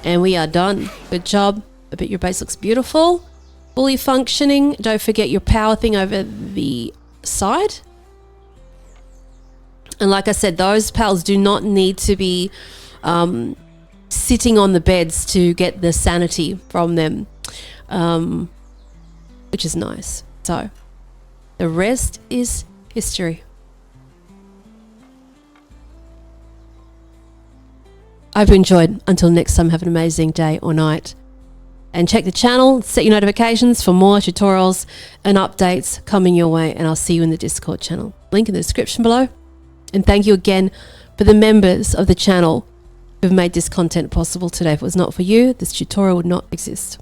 And we are done. Good job. I bet your base looks beautiful. fully functioning. Don't forget your power thing over the side. And like I said, those pals do not need to be sitting on the beds to get the sanity from them, which is nice. So the rest is history. I hope you enjoyed. Until next time, have an amazing day or night. And check the channel, set your notifications for more tutorials and updates coming your way. And I'll see you in the Discord channel. Link in the description below. And thank you again for the members of the channel who've made this content possible today. If it was not for you, this tutorial would not exist.